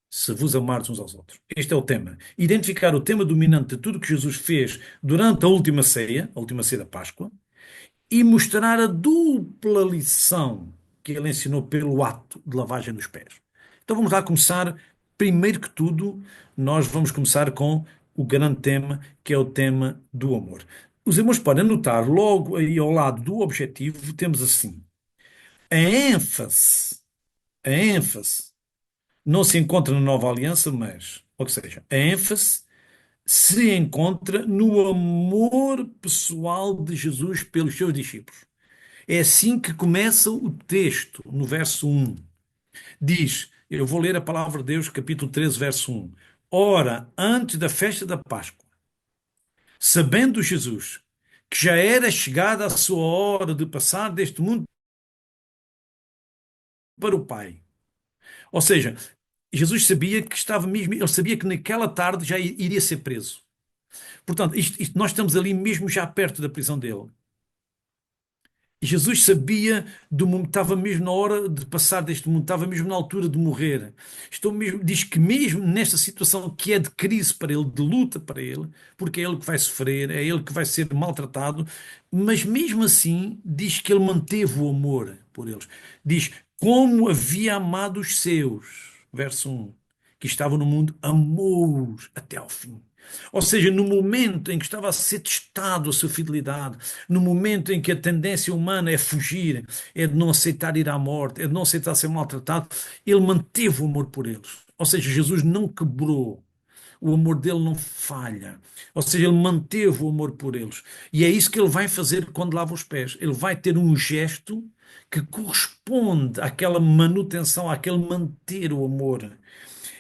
se vos amardes uns aos outros. Este é o tema. Identificar o tema dominante de tudo que Jesus fez durante a última ceia da Páscoa, e mostrar a dupla lição que ele ensinou pelo ato de lavagem dos pés. Então vamos lá começar. Primeiro que tudo, nós vamos começar com o grande tema, que é o tema do amor. Os irmãos podem notar, logo aí ao lado do objetivo, temos assim: a ênfase não se encontra na nova aliança, mas, ou seja, a ênfase se encontra no amor pessoal de Jesus pelos seus discípulos. É assim que começa o texto, no verso 1. Diz, eu vou ler a palavra de Deus, capítulo 13, verso 1. Ora, antes da festa da Páscoa, sabendo Jesus que já era chegada a sua hora de passar deste mundo para o Pai. Ou seja, Jesus sabia que estava mesmo, ele sabia que naquela tarde já iria ser preso. Portanto, nós estamos ali mesmo já perto da prisão dele. Jesus sabia do mundo, estava mesmo na hora de passar deste mundo, estava mesmo na altura de morrer. Diz que mesmo nesta situação que é de crise para ele, de luta para ele, porque é ele que vai sofrer, é ele que vai ser maltratado, mas mesmo assim diz que ele manteve o amor por eles. Diz como havia amado os seus, verso 1, que estavam no mundo, amou-os até ao fim. Ou seja, no momento em que estava a ser testado a sua fidelidade, no momento em que a tendência humana é fugir, é de não aceitar ir à morte, é de não aceitar ser maltratado, ele manteve o amor por eles. Ou seja, Jesus não quebrou. O amor dele não falha. Ou seja, ele manteve o amor por eles. E é isso que ele vai fazer quando lava os pés. Ele vai ter um gesto que corresponde àquela manutenção, àquele manter o amor.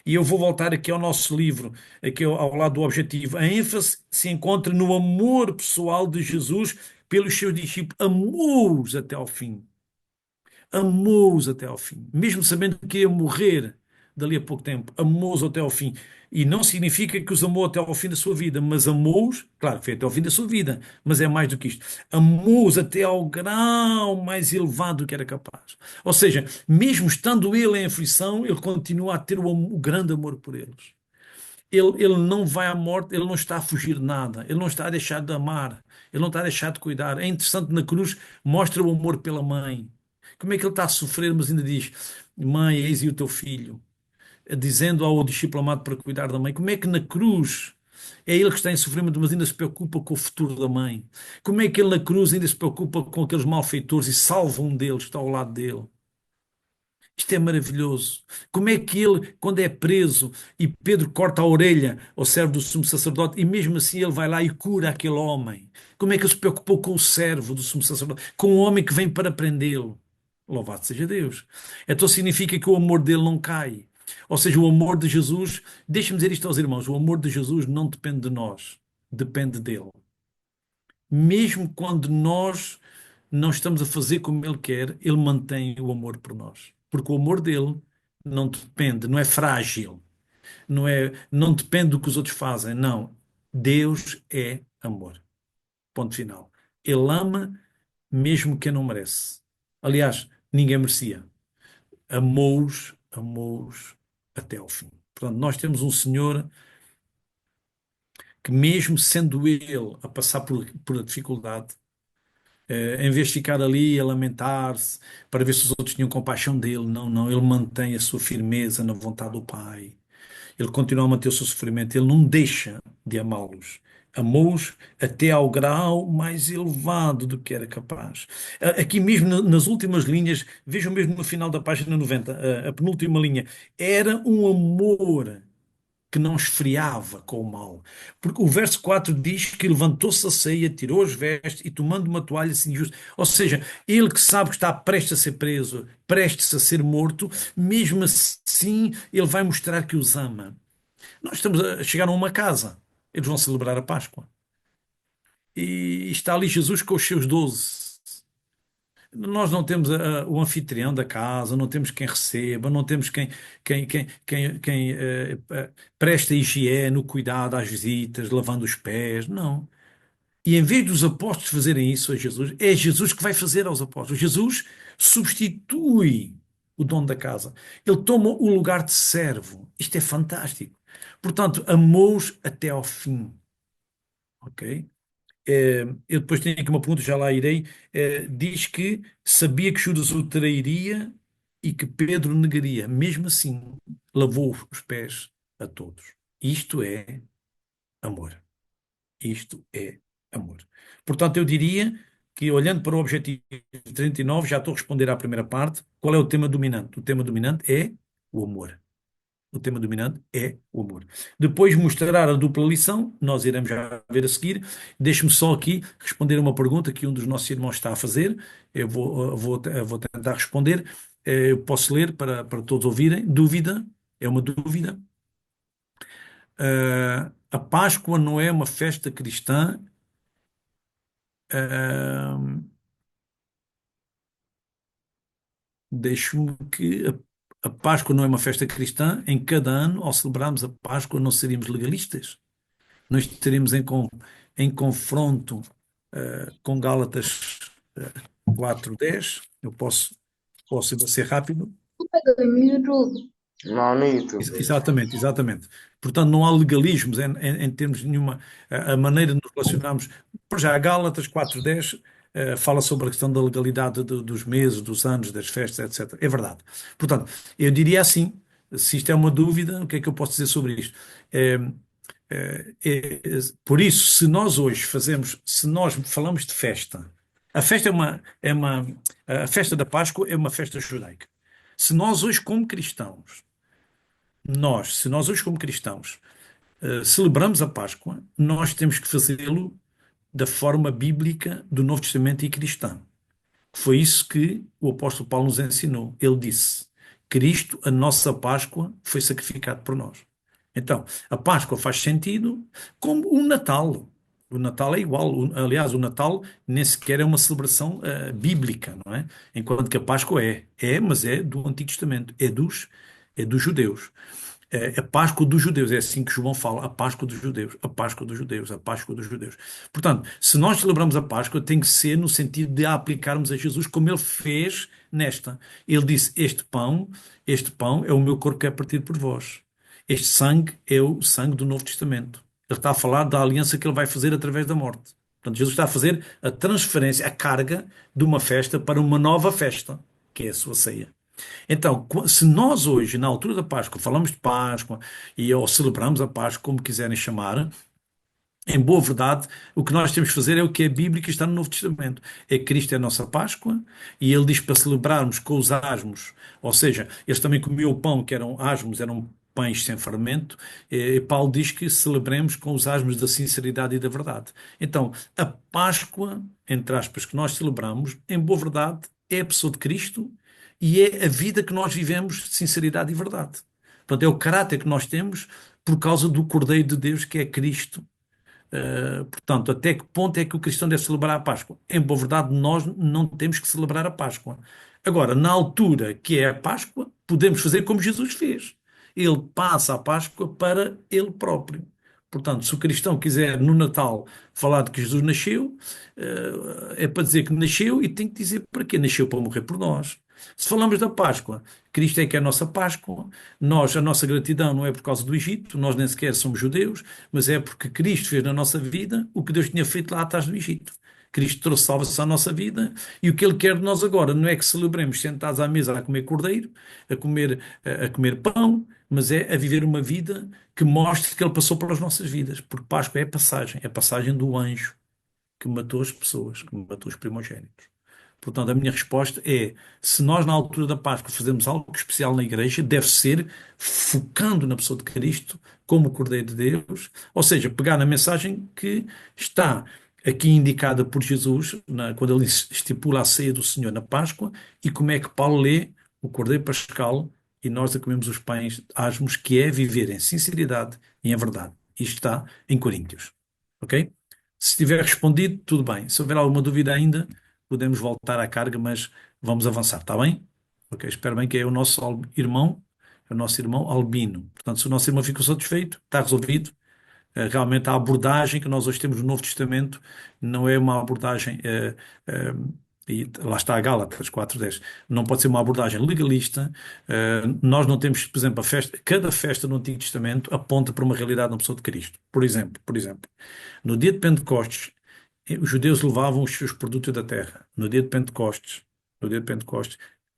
E eu vou voltar aqui ao nosso livro, aqui ao lado do objetivo. A ênfase se encontra no amor pessoal de Jesus pelos seus discípulos. Amou-os até ao fim. Amou-os até ao fim. Mesmo sabendo que ia morrer dali a pouco tempo. Amou-os até ao fim. E não significa que os amou até ao fim da sua vida, mas amou-os, claro, foi até ao fim da sua vida, mas é mais do que isto. Amou-os até ao grau mais elevado que era capaz. Ou seja, mesmo estando ele em aflição, ele continua a ter o grande amor por eles. Ele não vai à morte, ele não está a fugir de nada, ele não está a deixar de amar, ele não está a deixar de cuidar. É interessante, na cruz mostra o amor pela mãe. Como é que ele está a sofrer, mas ainda diz: Mãe, eis aí o teu filho. Dizendo ao discípulo amado para cuidar da mãe. Como é que na cruz é ele que está em sofrimento, mas ainda se preocupa com o futuro da mãe? Como é que ele na cruz ainda se preocupa com aqueles malfeitores e salva um deles que está ao lado dele? Isto é maravilhoso. Como é que ele, quando é preso e Pedro corta a orelha ao servo do sumo sacerdote, e mesmo assim ele vai lá e cura aquele homem? Como é que ele se preocupou com o servo do sumo sacerdote, com o homem que vem para prendê-lo? Louvado seja Deus. Então significa que o amor dele não cai. Ou seja, o amor de Jesus, deixa-me dizer isto aos irmãos, o amor de Jesus não depende de nós, depende dele. Mesmo quando nós não estamos a fazer como ele quer, ele mantém o amor por nós. Porque o amor dele não depende, não é frágil, não depende do que os outros fazem, não. Deus é amor. Ponto final. Ele ama mesmo quem não merece. Aliás, ninguém merecia. Amou-os até ao fim. Portanto, nós temos um Senhor que, mesmo sendo ele a passar por a dificuldade, em vez de ficar ali a lamentar-se para ver se os outros tinham compaixão dele, não, não, ele mantém a sua firmeza na vontade do Pai. Ele continua a manter o seu sofrimento, ele não deixa de amá-los. Amou-os até ao grau mais elevado do que era capaz. Aqui mesmo nas últimas linhas, vejam mesmo no final da página 90, a penúltima linha, era um amor que não esfriava com o mal. Porque o verso 4 diz que levantou-se a ceia, tirou as vestes e tomando uma toalha cingiu-se. Ou seja, ele que sabe que está prestes a ser preso, prestes a ser morto, mesmo assim ele vai mostrar que os ama. Nós estamos a chegar a uma casa, eles vão celebrar a Páscoa. E está ali Jesus com os seus 12. Nós não temos o anfitrião da casa, não temos quem receba, não temos quem presta higiene, o cuidado às visitas, lavando os pés, não. E em vez dos apóstolos fazerem isso a Jesus, é Jesus que vai fazer aos apóstolos. Jesus substitui o dono da casa. Ele toma o lugar de servo. Isto é fantástico. Portanto, amou-os até ao fim. Ok? Eu depois tenho aqui uma pergunta, já lá irei. Diz que sabia que Judas o trairia e que Pedro negaria. Mesmo assim, lavou os pés a todos. Isto é amor. Isto é amor. Portanto, eu diria que, olhando para o objetivo 39, já estou a responder à primeira parte. Qual é o tema dominante? O tema dominante é o amor. O tema dominante é o amor. Depois mostrar a dupla lição, nós iremos já ver a seguir. Deixe-me só aqui responder uma pergunta que um dos nossos irmãos está a fazer. Eu vou tentar responder. Eu posso ler para todos ouvirem. Dúvida, é uma dúvida. A Páscoa não é uma festa cristã. Ah, Deixo-me que a Páscoa não é uma festa cristã. Em cada ano, ao celebrarmos a Páscoa, não seríamos legalistas. Nós estaríamos em confronto com Gálatas 4:10. Eu posso ser rápido. No YouTube. Não, no YouTube. Exatamente, exatamente. Portanto, não há legalismos em termos de nenhuma. A maneira de nos relacionarmos. Por já, Gálatas 4:10 fala sobre a questão da legalidade dos meses, dos anos, das festas, etc. É verdade. Portanto, eu diria assim: se isto é uma dúvida, o que é que eu posso dizer sobre isto? É, por isso, se nós falamos de festa, a festa a festa da Páscoa é uma festa judaica. Se nós hoje, como cristãos, se nós hoje, como cristãos, celebramos a Páscoa, nós temos que fazê-lo da forma bíblica do Novo Testamento e cristã. Foi isso que o apóstolo Paulo nos ensinou. Ele disse: Cristo, a nossa Páscoa, foi sacrificado por nós. Então, a Páscoa faz sentido como o Natal. O Natal é igual. Aliás, o Natal nem sequer é uma celebração bíblica, não é? Enquanto que a Páscoa mas é do Antigo Testamento, é dos judeus. É a Páscoa dos judeus, é assim que João fala, a Páscoa dos judeus, a Páscoa dos judeus, a Páscoa dos judeus. Portanto, se nós celebramos a Páscoa, tem que ser no sentido de a aplicarmos a Jesus como ele fez nesta. Ele disse: este pão é o meu corpo que é partido por vós. Este sangue é o sangue do Novo Testamento. Ele está a falar da aliança que ele vai fazer através da morte. Portanto, Jesus está a fazer a transferência, a carga de uma festa para uma nova festa, que é a sua ceia. Então, se nós hoje, na altura da Páscoa, falamos de Páscoa ou celebramos a Páscoa, como quiserem chamar, em boa verdade, o que nós temos que fazer é o que é bíblico e está no Novo Testamento. É Cristo é a nossa Páscoa e ele diz para celebrarmos com os asmos, ou seja, eles também comiam o pão que eram asmos, eram pães sem fermento, e Paulo diz que celebremos com os asmos da sinceridade e da verdade. Então, a Páscoa, entre aspas, que nós celebramos, em boa verdade, é a pessoa de Cristo e é a vida que nós vivemos de sinceridade e verdade. Portanto, é o caráter que nós temos por causa do Cordeiro de Deus que é Cristo. Portanto, até que ponto é que o cristão deve celebrar a Páscoa? Em boa verdade, nós não temos que celebrar a Páscoa. Agora, na altura que é a Páscoa, podemos fazer como Jesus fez. Ele passa a Páscoa para ele próprio. Portanto, se o cristão quiser no Natal falar de que Jesus nasceu, é para dizer que nasceu e tem que dizer para quê? Nasceu para morrer por nós. Se falamos da Páscoa, Cristo é que é a nossa Páscoa, nós, a nossa gratidão não é por causa do Egito, nós nem sequer somos judeus, mas é porque Cristo fez na nossa vida o que Deus tinha feito lá atrás do Egito. Cristo trouxe salvação à nossa vida e o que Ele quer de nós agora não é que celebremos sentados à mesa a comer cordeiro, a comer pão, mas é a viver uma vida que mostre que Ele passou pelas nossas vidas, porque Páscoa é a passagem do anjo que matou as pessoas, que matou os primogénitos. Portanto, a minha resposta é: se nós, na altura da Páscoa, fazemos algo especial na igreja, deve ser focando na pessoa de Cristo como o Cordeiro de Deus, ou seja, pegar na mensagem que está aqui indicada por Jesus, quando ele estipula a ceia do Senhor na Páscoa, e como é que Paulo lê o Cordeiro Pascal e nós a comemos os pães asmos, que é viver em sinceridade e em verdade. Isto está em Coríntios. Ok? Se tiver respondido, tudo bem. Se houver alguma dúvida ainda, podemos voltar à carga, mas vamos avançar, está bem? Ok, espero bem que é o nosso irmão, é o nosso irmão Albino. Portanto, se o nosso irmão ficou satisfeito, está resolvido. Realmente a abordagem que nós hoje temos no Novo Testamento não é uma abordagem, e lá está a Gálatas 4:10, não pode ser uma abordagem legalista. Nós não temos, por exemplo, cada festa no Antigo Testamento aponta para uma realidade na pessoa de Cristo. Por exemplo, no dia de Pentecostes, os judeus levavam os seus produtos da terra. No dia de Pentecostes,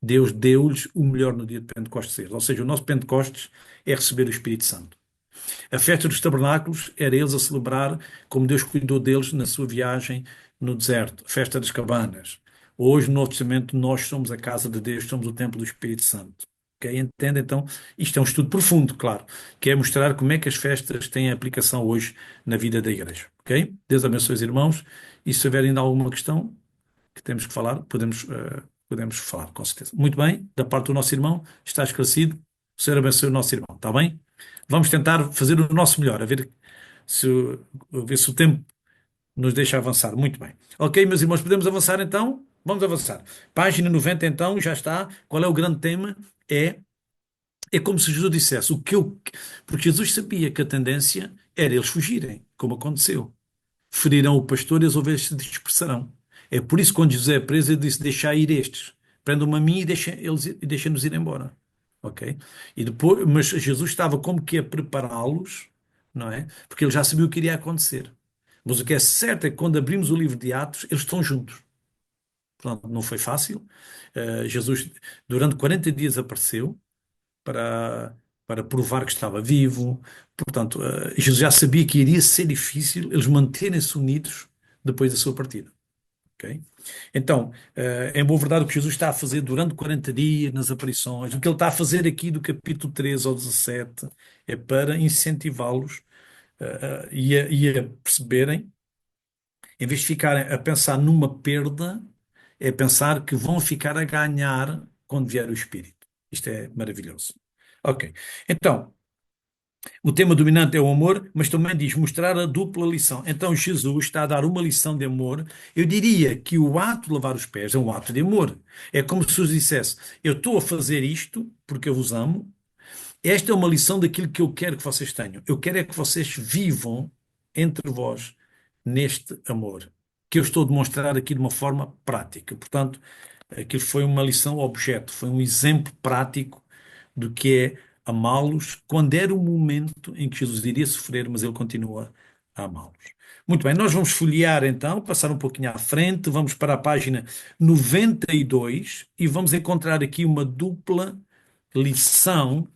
Deus deu-lhes o melhor no dia de Pentecostes. Ou seja, o nosso Pentecostes é receber o Espírito Santo. A festa dos tabernáculos era eles a celebrar como Deus cuidou deles na sua viagem no deserto. A festa das cabanas. Hoje, no Novo Testamento, nós somos a casa de Deus, somos o templo do Espírito Santo. Ok? Entende? Então, isto é um estudo profundo, claro, que é mostrar como é que as festas têm aplicação hoje na vida da igreja. Ok? Deus abençoe os irmãos. E se houver ainda alguma questão que temos que falar, podemos falar, com certeza. Muito bem, da parte do nosso irmão, está esclarecido. O Senhor abençoe o nosso irmão, está bem? Vamos tentar fazer o nosso melhor, se, a ver se o tempo nos deixa avançar. Muito bem. Ok, meus irmãos, podemos avançar então? Vamos avançar. Página 90, então, já está. Qual é o grande tema? É como se Jesus dissesse porque Jesus sabia que a tendência era eles fugirem, como aconteceu. Ferirão o pastor e as ovelhas se dispersarão. É por isso que quando José é preso, ele disse: deixa ir estes, prendam-me a mim e deixem-nos ir embora. Ok? E depois, mas Jesus estava como que a prepará-los, não é? Porque ele já sabia o que iria acontecer. Mas o que é certo é que quando abrimos o livro de Atos, eles estão juntos. Portanto, não foi fácil. Jesus, durante 40 dias, apareceu para provar que estava vivo. Portanto, Jesus já sabia que iria ser difícil eles manterem-se unidos depois da sua partida. Ok? Então, é boa verdade o que Jesus está a fazer durante 40 dias nas aparições. O que ele está a fazer aqui do capítulo 13 ao 17 é para incentivá-los e a perceberem, em vez de ficarem a pensar numa perda, é pensar que vão ficar a ganhar quando vier o Espírito. Isto é maravilhoso. Ok, então, o tema dominante é o amor, mas também diz mostrar a dupla lição. Então Jesus está a dar uma lição de amor. Eu diria que o ato de lavar os pés é um ato de amor. É como se Jesus dissesse: eu estou a fazer isto porque eu vos amo. Esta é uma lição daquilo que eu quero que vocês tenham. Eu quero é que vocês vivam entre vós neste amor, que eu estou a demonstrar aqui de uma forma prática. Portanto, aquilo foi uma lição objeto, foi um exemplo prático do que é amá-los quando era o momento em que Jesus iria sofrer, mas ele continua a amá-los. Muito bem, nós vamos folhear então, passar um pouquinho à frente, vamos para a página 92 e vamos encontrar aqui uma dupla lição.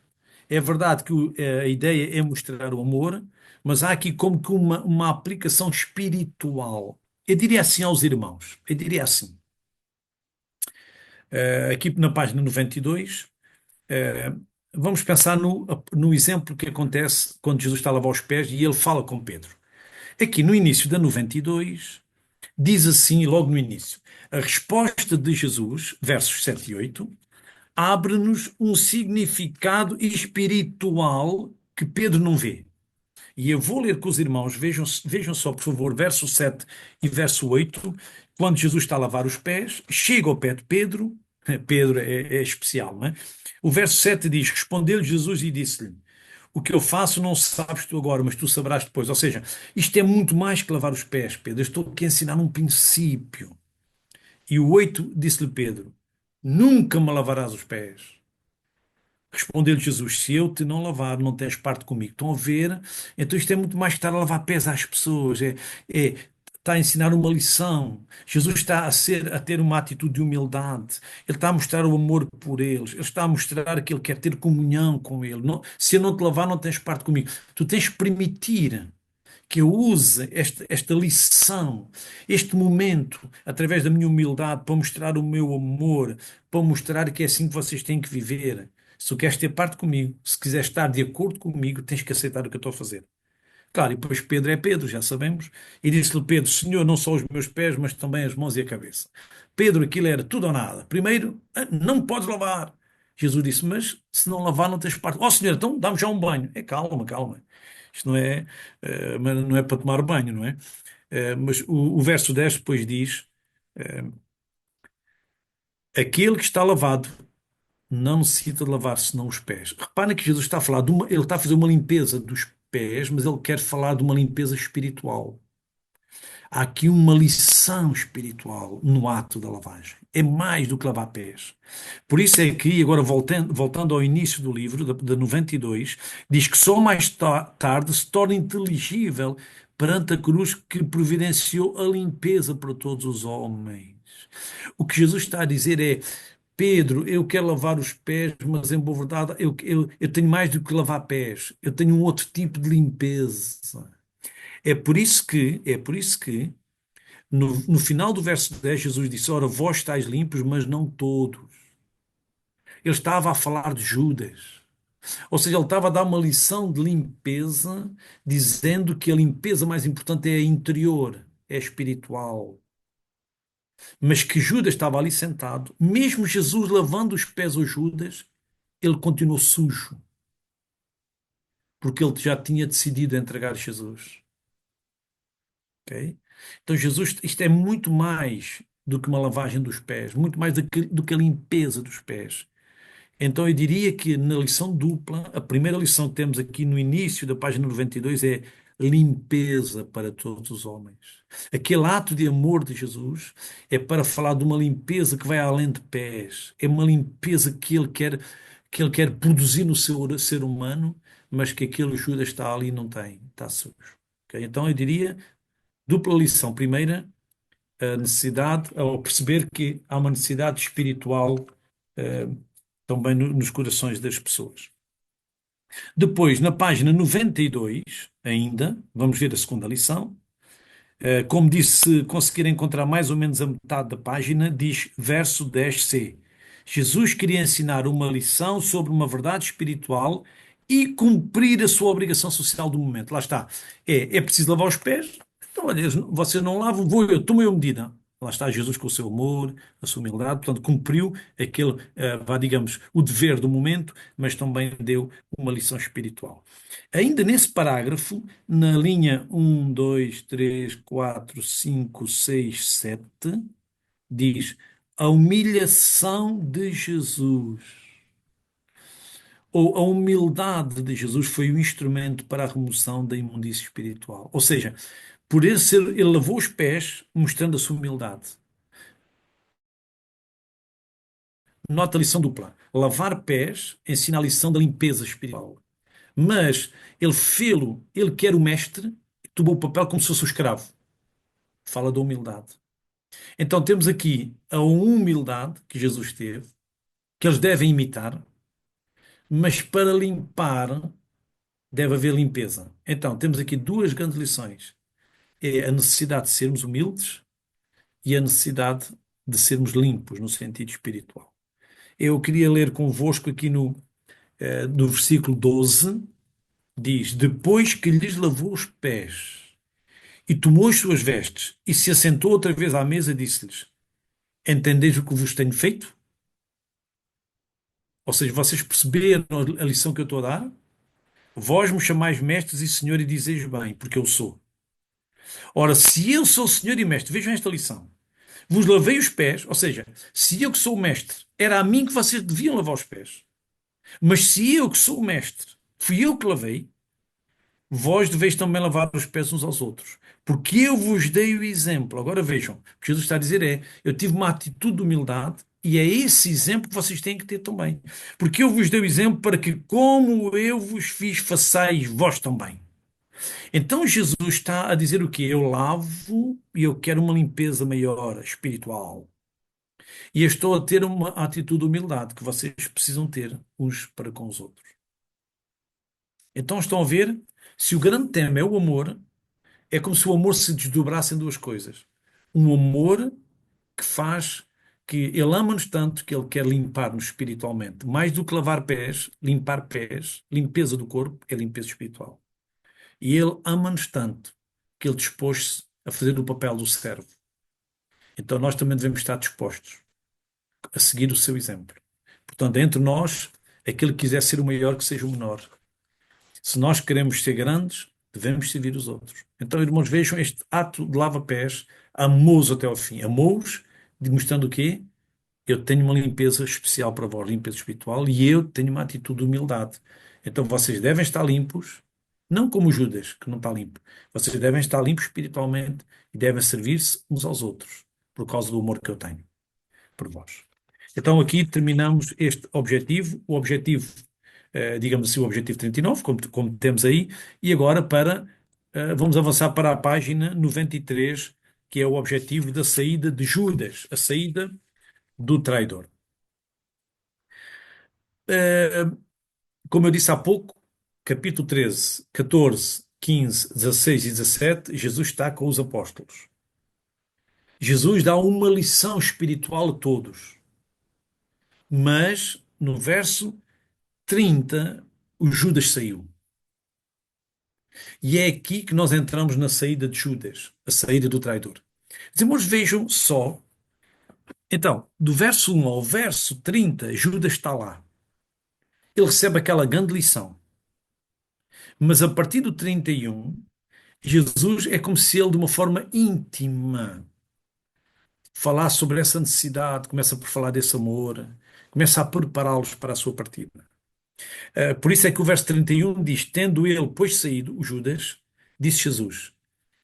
É verdade que a ideia é mostrar o amor, mas há aqui como que uma aplicação espiritual. Eu diria assim aos irmãos, eu diria assim. Aqui na página 92, vamos pensar no exemplo que acontece quando Jesus está a lavar os pés e ele fala com Pedro. Aqui no início da 92, diz assim, logo no início: a resposta de Jesus, versos 7 e 8, abre-nos um significado espiritual que Pedro não vê. E eu vou ler com os irmãos, vejam só, por favor, verso 7 e verso 8, quando Jesus está a lavar os pés, chega ao pé de Pedro. Pedro é especial, não é? O verso 7 diz: respondeu-lhe Jesus e disse-lhe: O que eu faço não sabes tu agora, mas tu saberás depois. Ou seja, isto é muito mais que lavar os pés, Pedro. Eu estou aqui a ensinar um princípio. E o 8 disse-lhe Pedro: Nunca me lavarás os pés. Respondeu-lhe Jesus: Se eu te não lavar, não tens parte comigo. Estão a ver? Então isto é muito mais que estar a lavar pés às pessoas. Está a ensinar uma lição. Jesus está a ter uma atitude de humildade. Ele está a mostrar o amor por eles. Ele está a mostrar que ele quer ter comunhão com ele. Se eu não te lavar, não tens parte comigo. Tu tens que permitir que eu use esta lição, este momento, através da minha humildade, para mostrar o meu amor, para mostrar que é assim que vocês têm que viver. Se tu queres ter parte comigo, se quiseres estar de acordo comigo, tens que aceitar o que eu estou a fazer. Claro, e depois Pedro é Pedro, já sabemos, e disse-lhe Pedro: Senhor, não só os meus pés, mas também as mãos e a cabeça. Pedro, aquilo era tudo ou nada. Primeiro, não podes lavar. Jesus disse: Mas se não lavar, não tens parte. Ó Senhor, então dá-me já um banho. Calma, calma. Isto mas não é para tomar banho, não é? Mas o verso 10 depois diz: eh, Aquele que está lavado não necessita de lavar senão os pés. Reparem que Jesus está a falar ele está a fazer uma limpeza dos pés, mas ele quer falar de uma limpeza espiritual. Há aqui uma lição espiritual no ato da lavagem. É mais do que lavar pés. Por isso é que, agora voltando ao início do livro, de 92, diz que só mais tarde se torna inteligível perante a cruz que providenciou a limpeza para todos os homens. O que Jesus está a dizer é: Pedro, eu quero lavar os pés, mas em boa verdade eu tenho mais do que lavar pés. Eu tenho um outro tipo de limpeza. É por isso que no final do verso 10 Jesus disse: Ora, vós estáis limpos, mas não todos. Ele estava a falar de Judas. Ou seja, ele estava a dar uma lição de limpeza, dizendo que a limpeza mais importante é a interior, é espiritual. Mas que Judas estava ali sentado, mesmo Jesus lavando os pés a Judas, ele continuou sujo, porque ele já tinha decidido entregar Jesus. Ok? Então Jesus, isto é muito mais do que uma lavagem dos pés, muito mais do que a limpeza dos pés. Então eu diria que na lição dupla, a primeira lição que temos aqui no início da página 92 é limpeza para todos os homens. Aquele ato de amor de Jesus é para falar de uma limpeza que vai além de pés. É uma limpeza que ele quer produzir no seu ser humano, mas que aquele Judas está ali e não tem, está sujo. Ok? Então eu diria, dupla lição. Primeira, a necessidade, ao perceber que há uma necessidade espiritual eh, também nos corações das pessoas. Depois, na página 92, ainda, vamos ver a segunda lição. Como disse, se conseguir encontrar mais ou menos a metade da página, diz verso 10c. Jesus queria ensinar uma lição sobre uma verdade espiritual e cumprir a sua obrigação social do momento. Lá está. É preciso lavar os pés? Então, olha, vocês não lavam, tomo eu medida. Lá está Jesus com o seu amor, a sua humildade, portanto, cumpriu aquele, digamos, o dever do momento, mas também deu uma lição espiritual. Ainda nesse parágrafo, na linha 1, 2, 3, 4, 5, 6, 7, diz a humilhação de Jesus, ou a humildade de Jesus foi o instrumento para a remoção da imundície espiritual. Ou seja, por ele lavou os pés, mostrando a sua humildade. Nota a lição dupla. Lavar pés ensina a lição da limpeza espiritual. Mas ele fê-lo, ele que era o mestre, tomou o papel como se fosse o escravo. Fala da humildade. Então temos aqui a humildade que Jesus teve, que eles devem imitar, mas para limpar deve haver limpeza. Então temos aqui duas grandes lições. É a necessidade de sermos humildes e a necessidade de sermos limpos no sentido espiritual. Eu queria ler convosco aqui do versículo 12, diz: Depois que lhes lavou os pés e tomou as suas vestes e se assentou outra vez à mesa, disse-lhes: Entendeis o que vos tenho feito? Ou seja, vocês perceberam a lição que eu estou a dar? Vós me chamais mestres e senhor e dizeis bem, porque eu sou. Ora, se eu sou senhor e mestre, vejam esta lição. Vos lavei os pés, ou seja, se eu que sou o mestre, era a mim que vocês deviam lavar os pés. Mas se eu que sou o mestre Fui eu que lavei, vós deveis também lavar os pés uns aos outros. Porque eu vos dei o exemplo. Agora vejam, o que Jesus está a dizer é: eu tive uma atitude de humildade e é esse exemplo que vocês têm que ter também. Porque eu vos dei o exemplo para que, como eu vos fiz, façais vós também. Então Jesus está a dizer o quê? Eu lavo e eu quero uma limpeza maior, espiritual. E eu estou a ter uma atitude de humildade que vocês precisam ter uns para com os outros. Então estão a ver? Se o grande tema é o amor, é como se o amor se desdobrasse em duas coisas. Um amor que faz que ele ama-nos tanto que ele quer limpar-nos espiritualmente. Mais do que lavar pés, limpar pés, limpeza do corpo é limpeza espiritual. E ele ama-nos tanto que ele dispôs-se a fazer o papel do servo. Então nós também devemos estar dispostos a seguir o seu exemplo. Portanto, entre nós, aquele que quiser ser o maior, que seja o menor. Se nós queremos ser grandes, devemos servir os outros. Então, irmãos, vejam este ato de lava-pés, amou-os até ao fim. Amou-os, demonstrando o quê? Eu tenho uma limpeza especial para vós, limpeza espiritual, e eu tenho uma atitude de humildade. Então, vocês devem estar limpos, não como Judas, que não está limpo. Vocês devem estar limpos espiritualmente e devem servir-se uns aos outros, por causa do amor que eu tenho por vós. Então, aqui terminamos este objetivo, o objetivo, digamos assim, o objetivo 39, como temos aí, e agora vamos avançar para a página 93, que é o objetivo da saída de Judas, a saída do traidor. Eh, Como eu disse há pouco, capítulo 13, 14, 15, 16 e 17, Jesus está com os apóstolos. Jesus dá uma lição espiritual a todos. Mas, no verso 30, o Judas saiu. E é aqui que nós entramos na saída de Judas, a saída do traidor. Os irmãos, vejam só. Então, do verso 1 ao verso 30, Judas está lá. Ele recebe aquela grande lição. Mas a partir do 31, Jesus é como se ele, de uma forma íntima, falasse sobre essa necessidade, começa por falar desse amor, começa a prepará-los para a sua partida. Por isso é que o verso 31 diz: Tendo ele, pois, saído, o Judas, disse Jesus: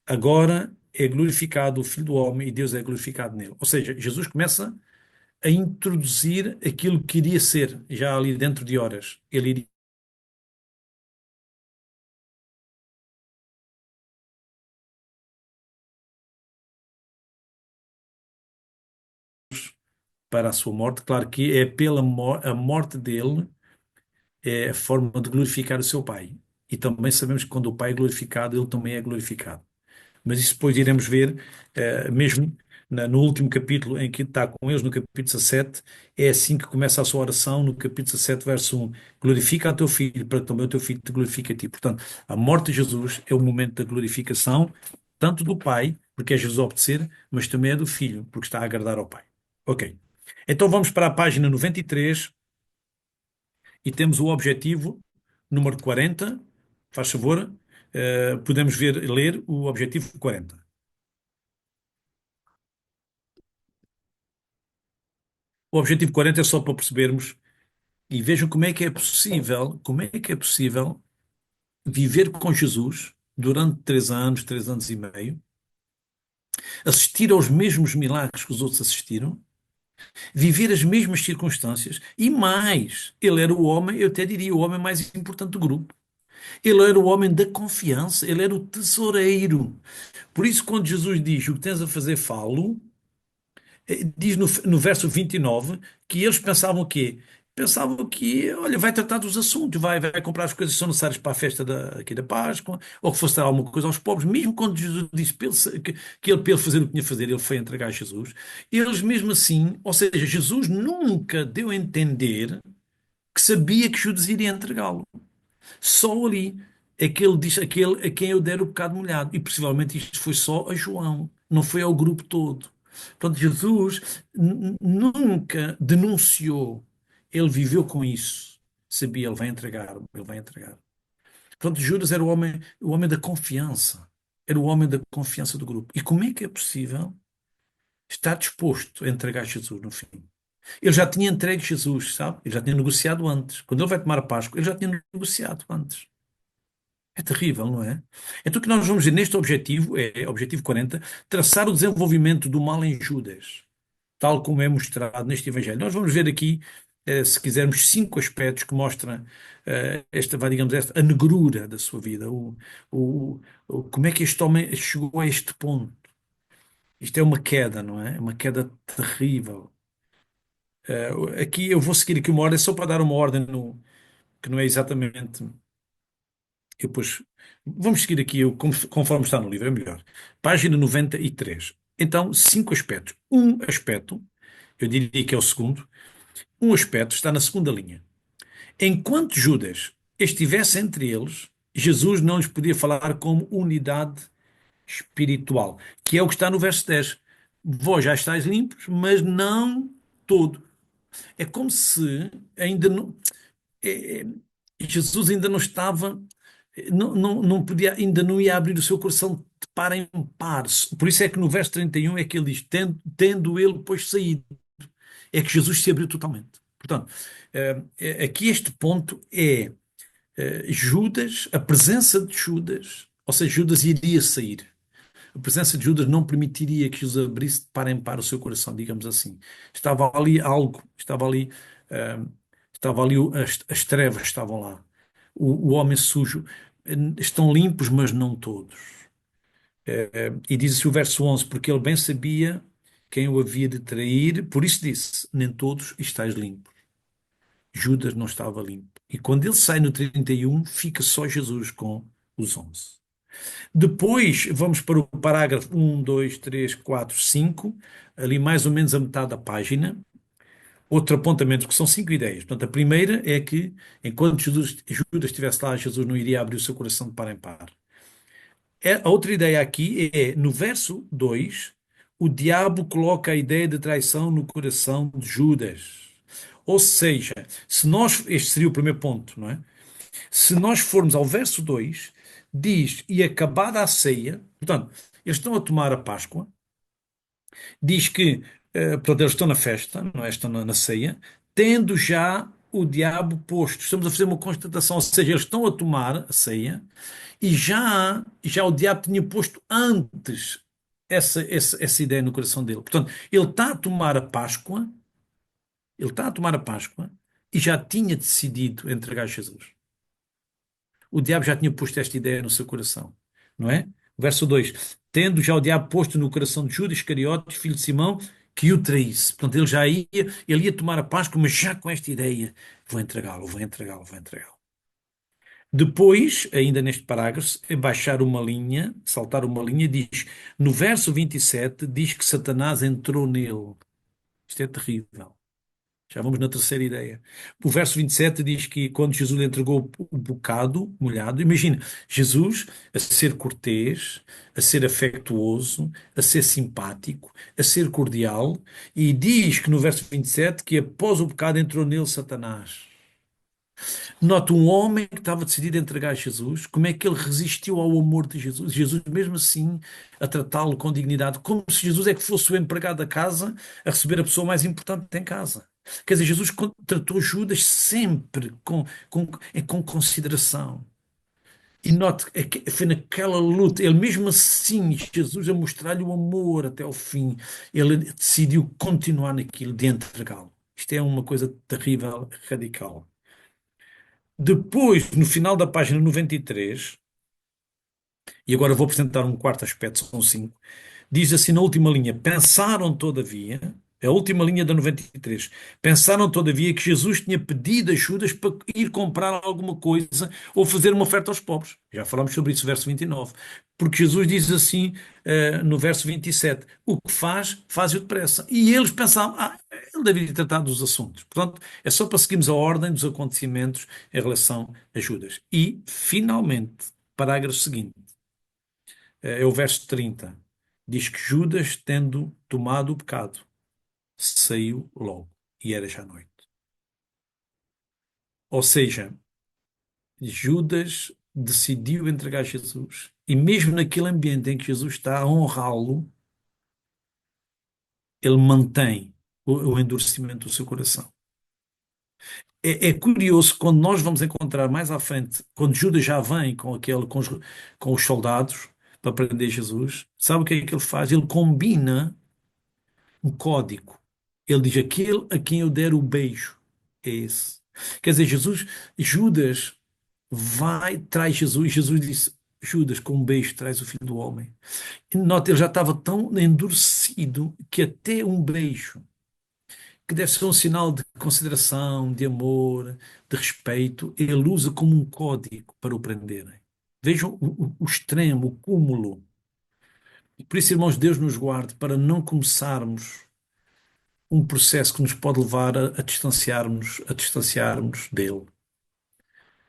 Agora é glorificado o Filho do Homem e Deus é glorificado nele. Ou seja, Jesus começa a introduzir aquilo que iria ser, já ali dentro de horas. Ele iria para a sua morte. Claro que é pela a morte dele, é a forma de glorificar o seu Pai. E também sabemos que quando o Pai é glorificado, ele também é glorificado. Mas isso depois iremos ver, mesmo no último capítulo em que está com eles, no capítulo 17, é assim que começa a sua oração, no capítulo 17, verso 1. Glorifica a teu filho, para que também o teu filho te glorifique a ti. Portanto, a morte de Jesus é o momento da glorificação, tanto do Pai, porque é Jesus a obedecer, mas também é do Filho, porque está a agradar ao Pai. Ok. Então vamos para a página 93 e temos o objetivo número 40. Faz favor, podemos ler o objetivo 40. O objetivo 40 é só para percebermos e vejam como é que é possível viver com Jesus durante 3 anos, 3 anos e meio, assistir aos mesmos milagres que os outros assistiram, viver as mesmas circunstâncias e mais, ele era o homem, eu até diria, o homem mais importante do grupo. Ele era o homem da confiança, ele era o tesoureiro. Por isso, quando Jesus diz o que tens a fazer, falo, diz no verso 29 que eles pensavam o quê? Pensavam que, olha, vai tratar dos assuntos, vai comprar as coisas que são necessárias para a festa aqui da Páscoa, ou que fosse dar alguma coisa aos pobres, mesmo quando Jesus disse que ele, para ele fazer o que tinha a fazer, ele foi entregar a Jesus. Eles mesmo assim, ou seja, Jesus nunca deu a entender que sabia que Judas iria entregá-lo. Só ali é que ele diz aquele a quem eu der o pecado molhado. E possivelmente isto foi só a João, não foi ao grupo todo. Portanto, Jesus nunca denunciou. Ele viveu com isso. Sabia, ele vai entregar, ele vai entregar. Portanto, Judas era o homem da confiança. Era o homem da confiança do grupo. E como é que é possível estar disposto a entregar Jesus no fim? Ele já tinha entregue Jesus, sabe? Ele já tinha negociado antes. Quando ele vai tomar a Páscoa, ele já tinha negociado antes. É terrível, não é? Então o que nós vamos ver neste objetivo, objetivo 40, traçar o desenvolvimento do mal em Judas, tal como é mostrado neste Evangelho. Nós vamos ver aqui, se quisermos, 5 aspectos que mostram digamos, a negrura da sua vida, como é que este homem chegou a este ponto. Isto é uma queda, não é? É uma queda terrível. Aqui eu vou seguir aqui uma ordem, só para dar uma ordem que não é exatamente. Eu depois, vamos seguir aqui conforme está no livro, é melhor. Página 93. Então, 5 aspectos. Um aspecto, eu diria que é o segundo, um aspecto está na segunda linha. Enquanto Judas estivesse entre eles, Jesus não lhes podia falar como unidade espiritual, que é o que está no verso 10. Vós já estáis limpos, mas não todo. É como se ainda não, é- é- Jesus ainda não estava, não podia, ainda não ia abrir o seu coração de par em par. Por isso é que no verso 31 é que ele diz, tendo ele depois saído, é que Jesus se abriu totalmente. Portanto, aqui este ponto é Judas, a presença de Judas, ou seja, Judas iria sair. A presença de Judas não permitiria que Jesus abrisse de par em par o seu coração, digamos assim. Estava ali algo, ah, as trevas estavam lá. O homem sujo, estão limpos, mas não todos. E diz-se o verso 11, porque ele bem sabia quem o havia de trair, por isso disse, nem todos estáis limpos. Judas não estava limpo. E quando ele sai no 31, fica só Jesus com os 11. Depois vamos para o parágrafo 1, 2, 3, 4, 5, ali mais ou menos a metade da página. Outro apontamento, que são 5 ideias. Portanto, a primeira é que, enquanto Judas estivesse lá, Jesus não iria abrir o seu coração de par em par. A outra ideia aqui é, no verso 2, o diabo coloca a ideia de traição no coração de Judas. Ou seja, este seria o primeiro ponto, não é? Se nós formos ao verso 2, diz, e acabada a ceia, portanto, eles estão a tomar a Páscoa, diz que, portanto, eles estão na festa, não é? Estão na ceia, tendo já o diabo posto. Estamos a fazer uma constatação, ou seja, eles estão a tomar a ceia e já o diabo tinha posto antes essa ideia no coração dele. Portanto, ele está a tomar a Páscoa e já tinha decidido entregar Jesus. O diabo já tinha posto esta ideia no seu coração, não é? Verso 2: tendo já o diabo posto no coração de Judas Iscariotes, filho de Simão, que o traísse. Portanto, ele ia tomar a Páscoa, mas já com esta ideia: vou entregá-lo, vou entregá-lo, vou entregá-lo. Depois, ainda neste parágrafo, baixar uma linha, saltar uma linha, diz, no verso 27, diz que Satanás entrou nele. Isto é terrível. Já vamos na terceira ideia. O verso 27 diz que quando Jesus lhe entregou o bocado molhado, imagina, Jesus a ser cortês, a ser afetuoso, a ser simpático, a ser cordial, e diz que no verso 27 que após o bocado entrou nele Satanás. Nota um homem que estava decidido a entregar a Jesus, como é que ele resistiu ao amor de Jesus? Jesus, mesmo assim, a tratá-lo com dignidade, como se Jesus é que fosse o empregado da casa a receber a pessoa mais importante em casa. Quer dizer, Jesus tratou Judas sempre com consideração. E note que foi naquela luta, ele mesmo assim, Jesus a mostrar-lhe o amor até ao fim, ele decidiu continuar naquilo de entregá-lo. Isto é uma coisa terrível, radical. Depois, no final da página 93, e agora vou apresentar um quarto aspecto, são 5, diz assim na última linha: pensaram todavia, a última linha da 93, pensaram todavia que Jesus tinha pedido a Judas para ir comprar alguma coisa ou fazer uma oferta aos pobres. Já falamos sobre isso, verso 29. Porque Jesus diz assim, no verso 27, o que faz, faz-o depressa. E eles pensavam, ele deveria tratar dos assuntos. Portanto, é só para seguirmos a ordem dos acontecimentos em relação a Judas. E, finalmente, parágrafo seguinte, é o verso 30. Diz que Judas, tendo tomado o pecado, saiu logo. E era já noite. Ou seja, Judas decidiu entregar Jesus. E mesmo naquele ambiente em que Jesus está a honrá-lo, ele mantém o endurecimento do seu coração. É curioso quando nós vamos encontrar mais à frente, quando Judas já vem com os soldados para prender Jesus, sabe o que é que ele faz? Ele combina um código. Ele diz: aquele a quem eu der o beijo é esse. Quer dizer, Judas traz Jesus. Jesus disse: Judas, com um beijo traz o Filho do Homem. E nota, ele já estava tão endurecido que até um beijo, que deve ser um sinal de consideração, de amor, de respeito, ele usa como um código para o prenderem. Vejam o extremo, o cúmulo. Por isso, irmãos, Deus nos guarde para não começarmos um processo que nos pode levar a distanciarmos dele.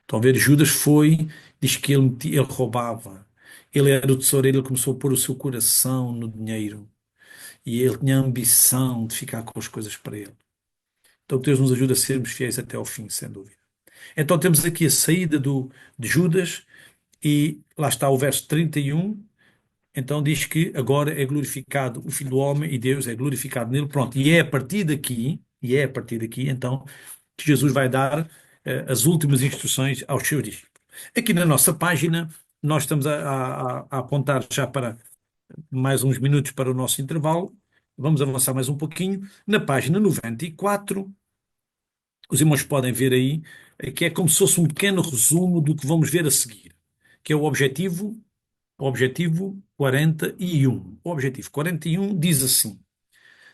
Estão a ver? Judas diz que ele roubava. Ele era o tesoureiro, ele começou a pôr o seu coração no dinheiro. E ele tinha a ambição de ficar com as coisas para ele. Então Deus nos ajuda a sermos fiéis até ao fim, sem dúvida. Então temos aqui a saída de Judas e lá está o verso 31. Então diz que agora é glorificado o Filho do Homem e Deus é glorificado nele. Pronto, e é a partir daqui, então, que Jesus vai dar as últimas instruções aos seus discípulos. Aqui na nossa página, nós estamos a apontar já para mais uns minutos para o nosso intervalo. Vamos avançar mais um pouquinho. Na página 94, os irmãos podem ver aí, que é como se fosse um pequeno resumo do que vamos ver a seguir, que é o objetivo 41. O objetivo 41 diz assim: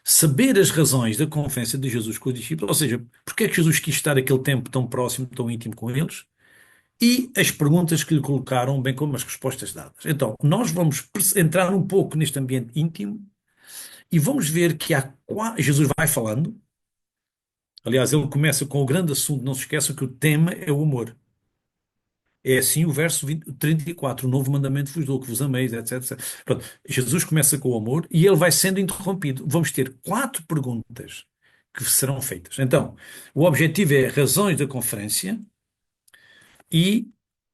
saber as razões da confiança de Jesus com os discípulos, ou seja, porque é que Jesus quis estar aquele tempo tão próximo, tão íntimo com eles, e as perguntas que lhe colocaram, bem como as respostas dadas. Então, nós vamos entrar um pouco neste ambiente íntimo e vamos ver que Jesus vai falando. Aliás, ele começa com o grande assunto, não se esqueça que o tema é o amor. É assim o verso 34, o novo mandamento vos dou, que vos ameis, etc, etc. Pronto, Jesus começa com o amor e ele vai sendo interrompido. Vamos ter 4 perguntas que serão feitas. Então, o objetivo é razões da conferência e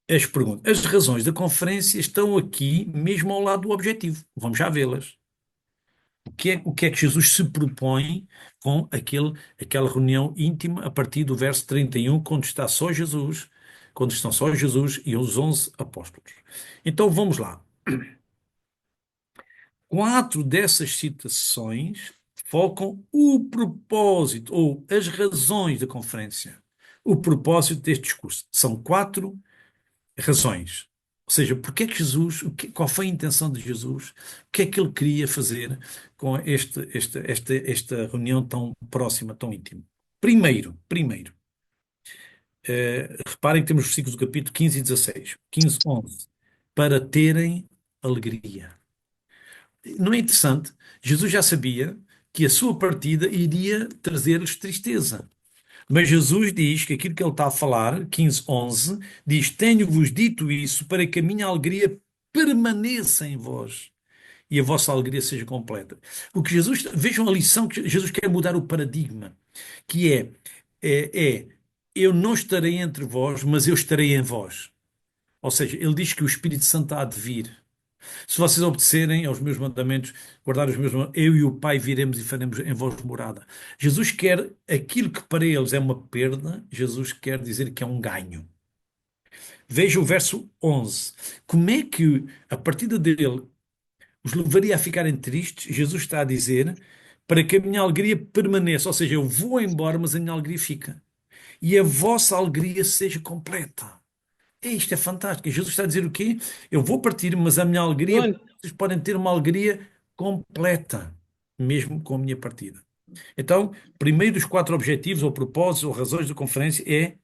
as perguntas. As razões da conferência estão aqui mesmo ao lado do objetivo. Vamos já vê-las. O que é que Jesus se propõe com aquela reunião íntima a partir do verso 31, quando estão só Jesus e os 11 apóstolos. Então vamos lá. 4 dessas citações focam o propósito ou as razões da conferência. O propósito deste discurso. São 4 razões. Ou seja, porque é que Jesus, qual foi a intenção de Jesus, o que é que ele queria fazer com esta reunião tão próxima, tão íntima. Primeiro, reparem que temos versículos do capítulo 15 e 16, 15, 11, para terem alegria. Não é interessante? Jesus já sabia que a sua partida iria trazer-lhes tristeza. Mas Jesus diz que aquilo que ele está a falar, 15:11, diz: tenho-vos dito isso para que a minha alegria permaneça em vós e a vossa alegria seja completa. Vejam a lição que Jesus quer mudar o paradigma, que eu não estarei entre vós, mas eu estarei em vós. Ou seja, ele diz que o Espírito Santo há de vir. Se vocês obedecerem aos meus mandamentos, guardar os meus mandamentos, eu e o Pai viremos e faremos em vós morada. Jesus quer aquilo que para eles é uma perda, Jesus quer dizer que é um ganho. Veja o verso 11. Como é que a partida dele os levaria a ficarem tristes? Jesus está a dizer para que a minha alegria permaneça, ou seja, eu vou embora, mas a minha alegria fica. E a vossa alegria seja completa. Isto é fantástico. Jesus está a dizer o quê? Eu vou partir, mas a minha alegria, vocês podem ter uma alegria completa, mesmo com a minha partida. Então, primeiro dos 4 objetivos, ou propósitos, ou razões da conferência, é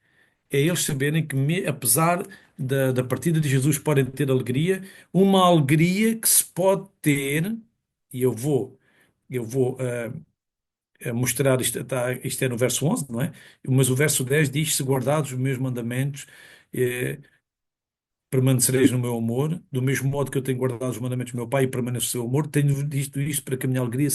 eles saberem que, apesar da partida de Jesus, podem ter alegria, uma alegria que se pode ter, e eu vou mostrar isto é no verso 11, não é? Mas o verso 10 diz: se guardados os meus mandamentos, eh, permanecereis no meu amor, do mesmo modo que eu tenho guardado os mandamentos do meu Pai e permaneço no seu amor, tenho dito isto para que a minha alegria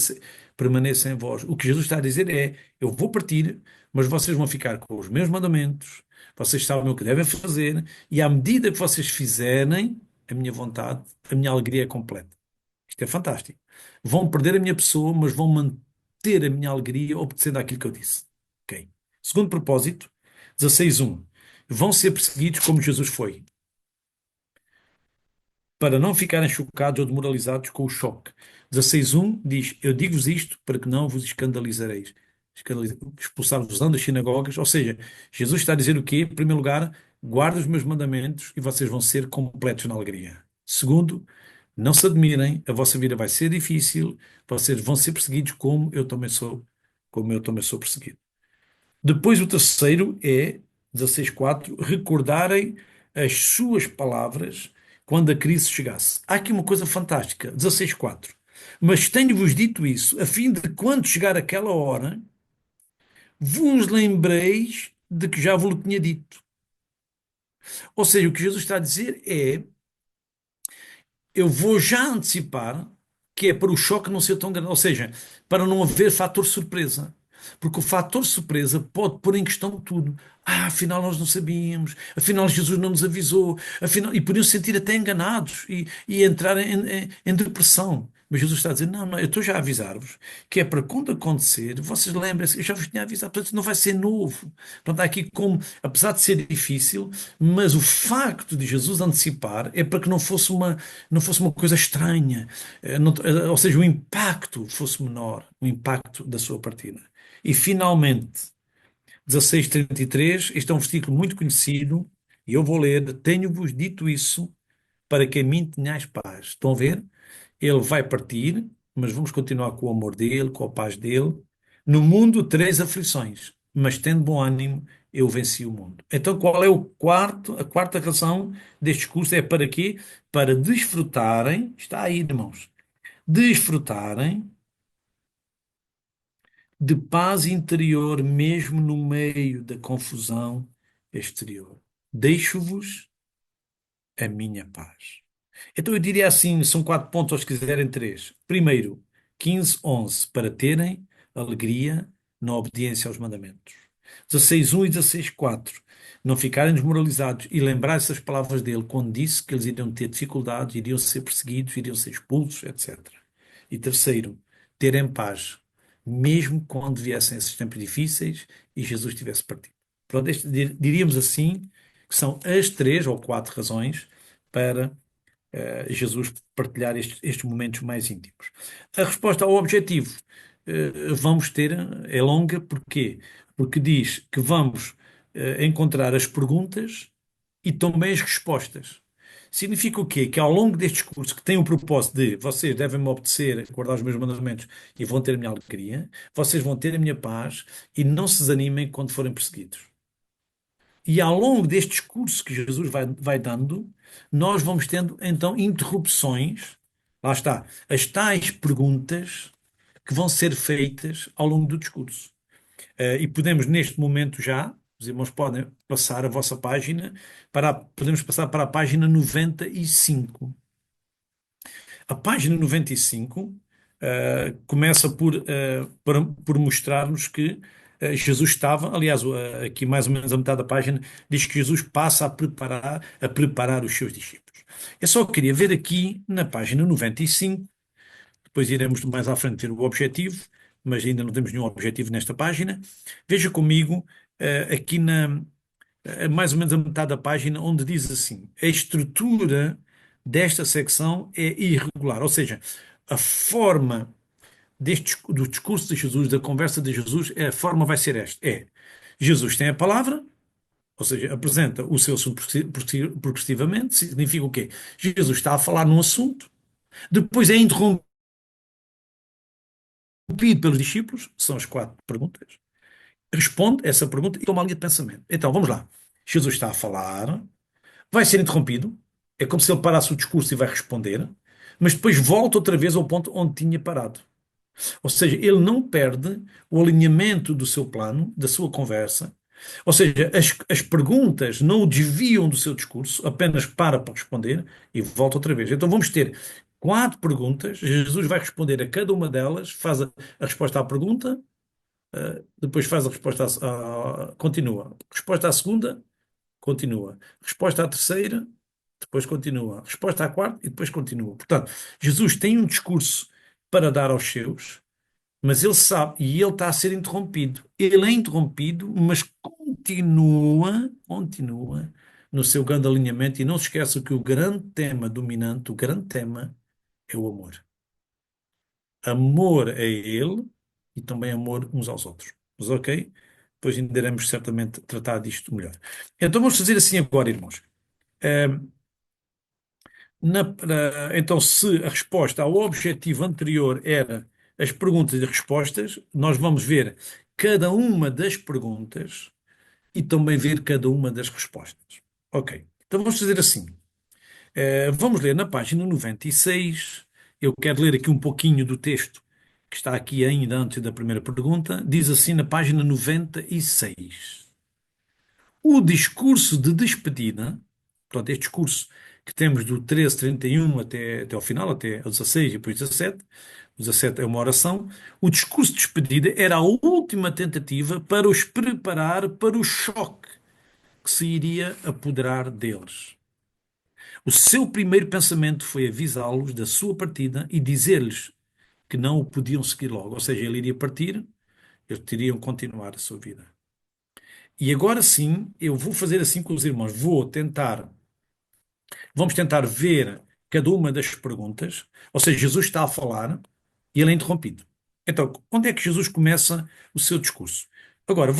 permaneça em vós. O que Jesus está a dizer é: eu vou partir, mas vocês vão ficar com os meus mandamentos, vocês sabem o que devem fazer, e à medida que vocês fizerem a minha vontade, a minha alegria é completa. Isto é fantástico. Vão perder a minha pessoa, mas vão manter ter a minha alegria obedecendo àquilo que eu disse. Ok. Segundo propósito, 16:1. Vão ser perseguidos como Jesus foi, para não ficarem chocados ou demoralizados com o choque. 16:1 diz: Eu digo-vos isto para que não vos escandalizareis. Expulsar-vos das sinagogas. Ou seja, Jesus está a dizer o quê? Em primeiro lugar, guarda os meus mandamentos e vocês vão ser completos na alegria. Segundo, não se admirem, a vossa vida vai ser difícil, vocês vão ser perseguidos como eu também sou perseguido. Depois o terceiro é, 16:4, recordarem as suas palavras quando a crise chegasse. Há aqui uma coisa fantástica, 16:4. Mas tenho-vos dito isso, a fim de quando chegar aquela hora, vos lembreis de que já vos tinha dito. Ou seja, o que Jesus está a dizer é, eu vou já antecipar que é para o choque não ser tão grande, ou seja, para não haver fator surpresa. Porque o fator surpresa pode pôr em questão tudo. Afinal nós não sabíamos, afinal Jesus não nos avisou, afinal, e podiam se sentir até enganados e entrar em depressão. Mas Jesus está a dizer: não, não, eu estou já a avisar-vos que é para quando acontecer, vocês lembrem-se, eu já vos tinha avisado, portanto não vai ser novo. Portanto, há aqui como, apesar de ser difícil, mas o facto de Jesus antecipar é para que não fosse uma coisa estranha, ou seja, o impacto fosse menor, o impacto da sua partida. E finalmente, 16:33, este é um versículo muito conhecido, e eu vou ler: Tenho-vos dito isso para que a mim tenhais paz. Estão a ver? Ele vai partir, mas vamos continuar com o amor dele, com a paz dele. No mundo tereis aflições, mas tendo bom ânimo, eu venci o mundo. Então, qual é a quarta razão deste discurso? É para quê? Para desfrutarem, está aí, irmãos, desfrutarem de paz interior, mesmo no meio da confusão exterior. Deixo-vos a minha paz. Então eu diria assim, são 4 pontos, ou se quiserem 3. Primeiro, 15:11, para terem alegria na obediência aos mandamentos. 16:1 e 16:4, não ficarem desmoralizados e lembrar essas palavras dele quando disse que eles iriam ter dificuldades, iriam ser perseguidos, iriam ser expulsos, etc. E terceiro, terem paz, mesmo quando viessem esses tempos difíceis e Jesus tivesse partido. Pronto, diríamos assim que são as 3 ou 4 razões para Jesus partilhar estes momentos mais íntimos. A resposta ao objetivo vamos ter, é longa, porquê? Porque diz que vamos encontrar as perguntas e também as respostas. Significa o quê? Que ao longo deste discurso, que tem o propósito de vocês devem-me obedecer, guardar os meus mandamentos e vão ter a minha alegria, vocês vão ter a minha paz e não se desanimem quando forem perseguidos. E ao longo deste discurso que Jesus vai dando, nós vamos tendo então interrupções, lá está, as tais perguntas que vão ser feitas ao longo do discurso. E podemos neste momento já, os irmãos podem passar a vossa página, podemos passar para a página 95. A página 95 começa por mostrar-nos que Jesus estava, aliás, aqui mais ou menos a metade da página, diz que Jesus passa a preparar os seus discípulos. Eu só queria ver aqui na página 95, depois iremos mais à frente ver o objetivo, mas ainda não temos nenhum objetivo nesta página. Veja comigo aqui mais ou menos a metade da página, onde diz assim: a estrutura desta secção é irregular, ou seja, a forma do discurso de Jesus, da conversa de Jesus, a forma vai ser esta: Jesus tem a palavra, ou seja, apresenta o seu assunto progressivamente. Significa o quê? Jesus está a falar num assunto, depois é interrompido pelos discípulos, são as 4 perguntas, responde essa pergunta e toma a linha de pensamento. Então, vamos lá. Jesus está a falar, vai ser interrompido, é como se ele parasse o discurso e vai responder, mas depois volta outra vez ao ponto onde tinha parado. Ou seja, ele não perde o alinhamento do seu plano, da sua conversa. Ou seja, as perguntas não o desviam do seu discurso, apenas para responder e volta outra vez. Então vamos ter 4 perguntas, Jesus vai responder a cada uma delas, faz a resposta à pergunta, depois faz a resposta continua. Resposta à segunda, continua. Resposta à terceira, depois continua. Resposta à quarta e depois continua. Portanto, Jesus tem um discurso para dar aos seus, Mas ele sabe, e ele está a ser interrompido. Ele é interrompido, mas continua no seu grande alinhamento. E não se esqueça que o grande tema dominante, o grande tema, é o amor. Amor a ele e também amor uns aos outros. Mas ok? Depois ainda iremos certamente tratar disto melhor. Então vamos fazer assim agora, irmãos. Ahm, então, se a resposta ao objetivo anterior era as perguntas e respostas, nós vamos ver cada uma das perguntas e também ver cada uma das respostas. Ok. Então vamos fazer assim. Vamos ler na página 96. Eu quero ler aqui um pouquinho do texto que está aqui ainda antes da primeira pergunta. Diz assim na página 96. O discurso de despedida, portanto, este discurso que temos do 13:31 até ao final, até ao 16 e depois 17, o 17 é uma oração. O discurso de despedida era a última tentativa para os preparar para o choque que se iria apoderar deles. O seu primeiro pensamento foi avisá-los da sua partida e dizer-lhes que não o podiam seguir logo. Ou seja, ele iria partir, eles teriam continuar a sua vida. E agora sim, eu vou fazer assim com os irmãos. Vamos tentar ver cada uma das perguntas. Ou seja, Jesus está a falar e ele é interrompido. Então, onde é que Jesus começa o seu discurso? Agora,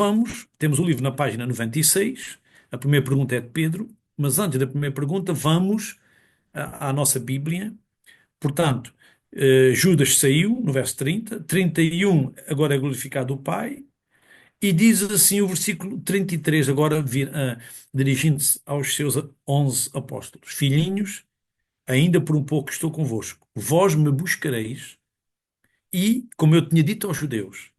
temos o livro na página 96. A primeira pergunta é de Pedro, mas antes da primeira pergunta, vamos à nossa Bíblia. Portanto, Judas saiu, no verso 30, 31, agora é glorificado o Pai, e diz assim o versículo 33, agora dirigindo-se aos seus 11 apóstolos: Filhinhos, ainda por um pouco estou convosco, vós me buscareis, e, como eu tinha dito aos judeus,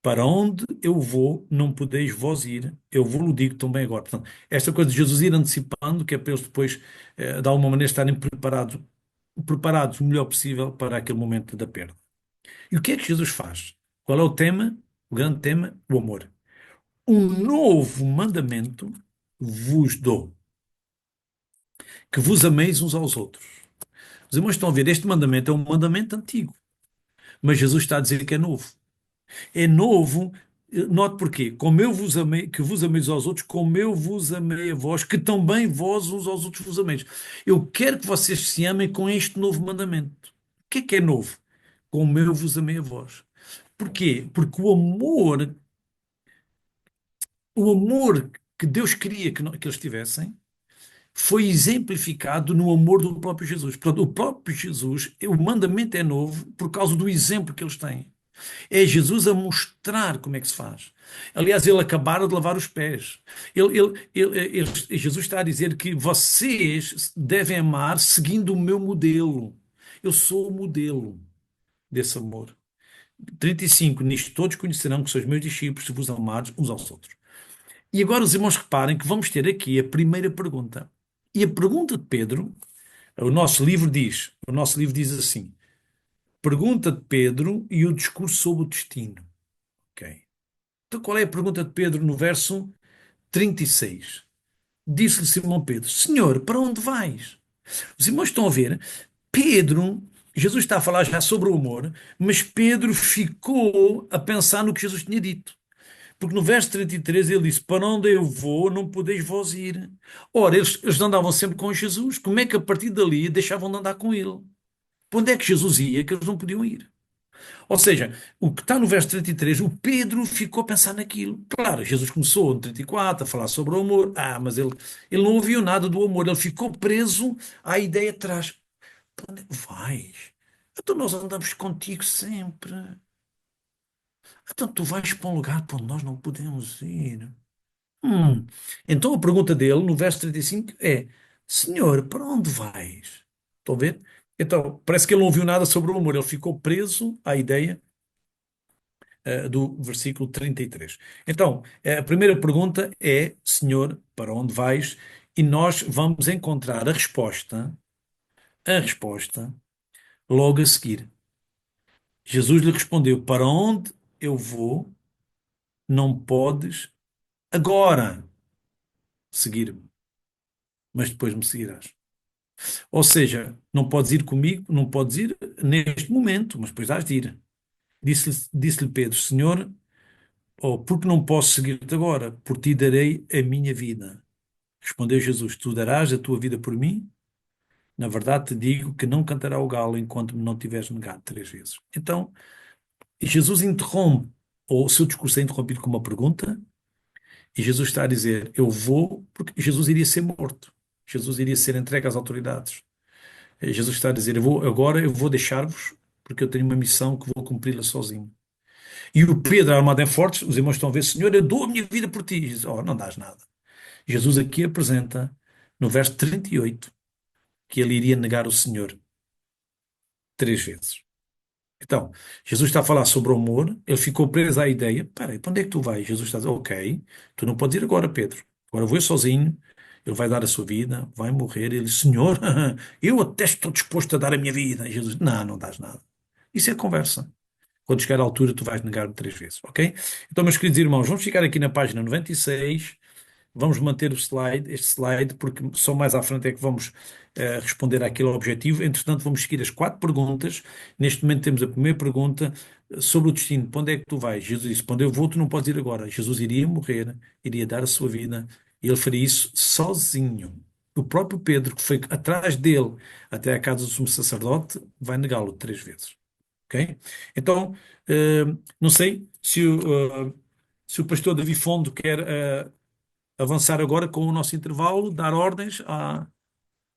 para onde eu vou, não podeis vós ir, eu vou-lo digo também agora. Portanto, esta coisa de Jesus ir antecipando, que é para eles depois, de alguma maneira, estarem preparados o melhor possível para aquele momento da perda. E o que é que Jesus faz? Qual é o tema? O grande tema? O amor. Um novo mandamento vos dou, que vos ameis uns aos outros. Os irmãos estão a ver, este mandamento é um mandamento antigo, mas Jesus está a dizer que é novo. É novo, note porquê. Como eu vos amei, que vos ameis aos outros, como eu vos amei a vós, que também vós uns aos outros vos ameis. Eu quero que vocês se amem com este novo mandamento. O que é novo? Como eu vos amei a vós. Porquê? Porque o amor que Deus queria que eles tivessem, foi exemplificado no amor do próprio Jesus. Portanto, o próprio Jesus, o mandamento é novo por causa do exemplo que eles têm. É Jesus a mostrar como é que se faz. Aliás, ele acabara de lavar os pés. Jesus está a dizer que vocês devem amar seguindo o meu modelo. Eu sou o modelo desse amor. 35. Nisto todos conhecerão que sois meus discípulos se vos amardes uns aos outros. E agora os irmãos reparem que vamos ter aqui a primeira pergunta. E a pergunta de Pedro, o nosso livro diz assim: pergunta de Pedro e o discurso sobre o destino. Ok. Então qual é a pergunta de Pedro no verso 36? Disse-lhe Simão Pedro: Senhor, para onde vais? Os irmãos estão a ver? Pedro, Jesus está a falar já sobre o amor, mas Pedro ficou a pensar no que Jesus tinha dito. Porque no verso 33 ele disse: Para onde eu vou, não podeis vós ir. Ora, eles andavam sempre com Jesus. Como é que a partir dali deixavam de andar com ele? Para onde é que Jesus ia que eles não podiam ir? Ou seja, o que está no verso 33, o Pedro ficou a pensar naquilo. Claro, Jesus começou no 34 a falar sobre o amor. Mas ele não ouviu nada do amor. Ele ficou preso à ideia de trás. Para onde vais? Então nós andamos contigo sempre. Então tu vais para um lugar para onde nós não podemos ir. Hum. Então a pergunta dele, no verso 35, é: Senhor, para onde vais? Estão a ver? Então, parece que ele não ouviu nada sobre o amor. Ele ficou preso à ideia do versículo 33. Então, a primeira pergunta é: Senhor, para onde vais? E nós vamos encontrar a resposta logo a seguir. Jesus lhe respondeu: Para onde eu vou, não podes agora seguir-me, mas depois me seguirás. Ou seja, não podes ir comigo, não podes ir neste momento, mas depois hás de ir. Disse-lhe Pedro, Senhor, porque não posso seguir-te agora? Por ti darei a minha vida. Respondeu Jesus, tu darás a tua vida por mim? Na verdade te digo que não cantará o galo enquanto me não tiveres negado 3 vezes. Então, Jesus interrompe, ou o seu discurso é interrompido com uma pergunta, e Jesus está a dizer, eu vou, porque Jesus iria ser morto. Jesus iria ser entregue às autoridades. Jesus está a dizer, agora eu vou deixar-vos, porque eu tenho uma missão que vou cumpri-la sozinho. E o Pedro, armado em fortes, os irmãos estão a ver, Senhor, eu dou a minha vida por ti. E diz, não dás nada. Jesus aqui apresenta, no verso 38, que ele iria negar o Senhor 3 vezes. Então, Jesus está a falar sobre o amor, ele ficou preso à ideia, peraí, para onde é que tu vais? Jesus está a dizer, ok, tu não podes ir agora, Pedro. Agora vou eu sozinho, ele vai dar a sua vida, vai morrer. Ele diz, Senhor, eu até estou disposto a dar a minha vida. E Jesus, não dás nada. Isso é conversa. Quando chegar à altura, tu vais negar-me 3 vezes, ok? Então, meus queridos irmãos, vamos ficar aqui na página 96. Vamos manter este slide, porque só mais à frente é que vamos responder àquele objetivo. Entretanto, vamos seguir as 4 perguntas. Neste momento temos a primeira pergunta sobre o destino. Para onde é que tu vais? Jesus disse, para onde eu vou, tu não podes ir agora. Jesus iria morrer, iria dar a sua vida, e ele faria isso sozinho. O próprio Pedro, que foi atrás dele até à casa do sumo sacerdote, vai negá-lo 3 vezes. Ok? Então, não sei se o pastor Davi Fondo quer avançar agora com o nosso intervalo, dar ordens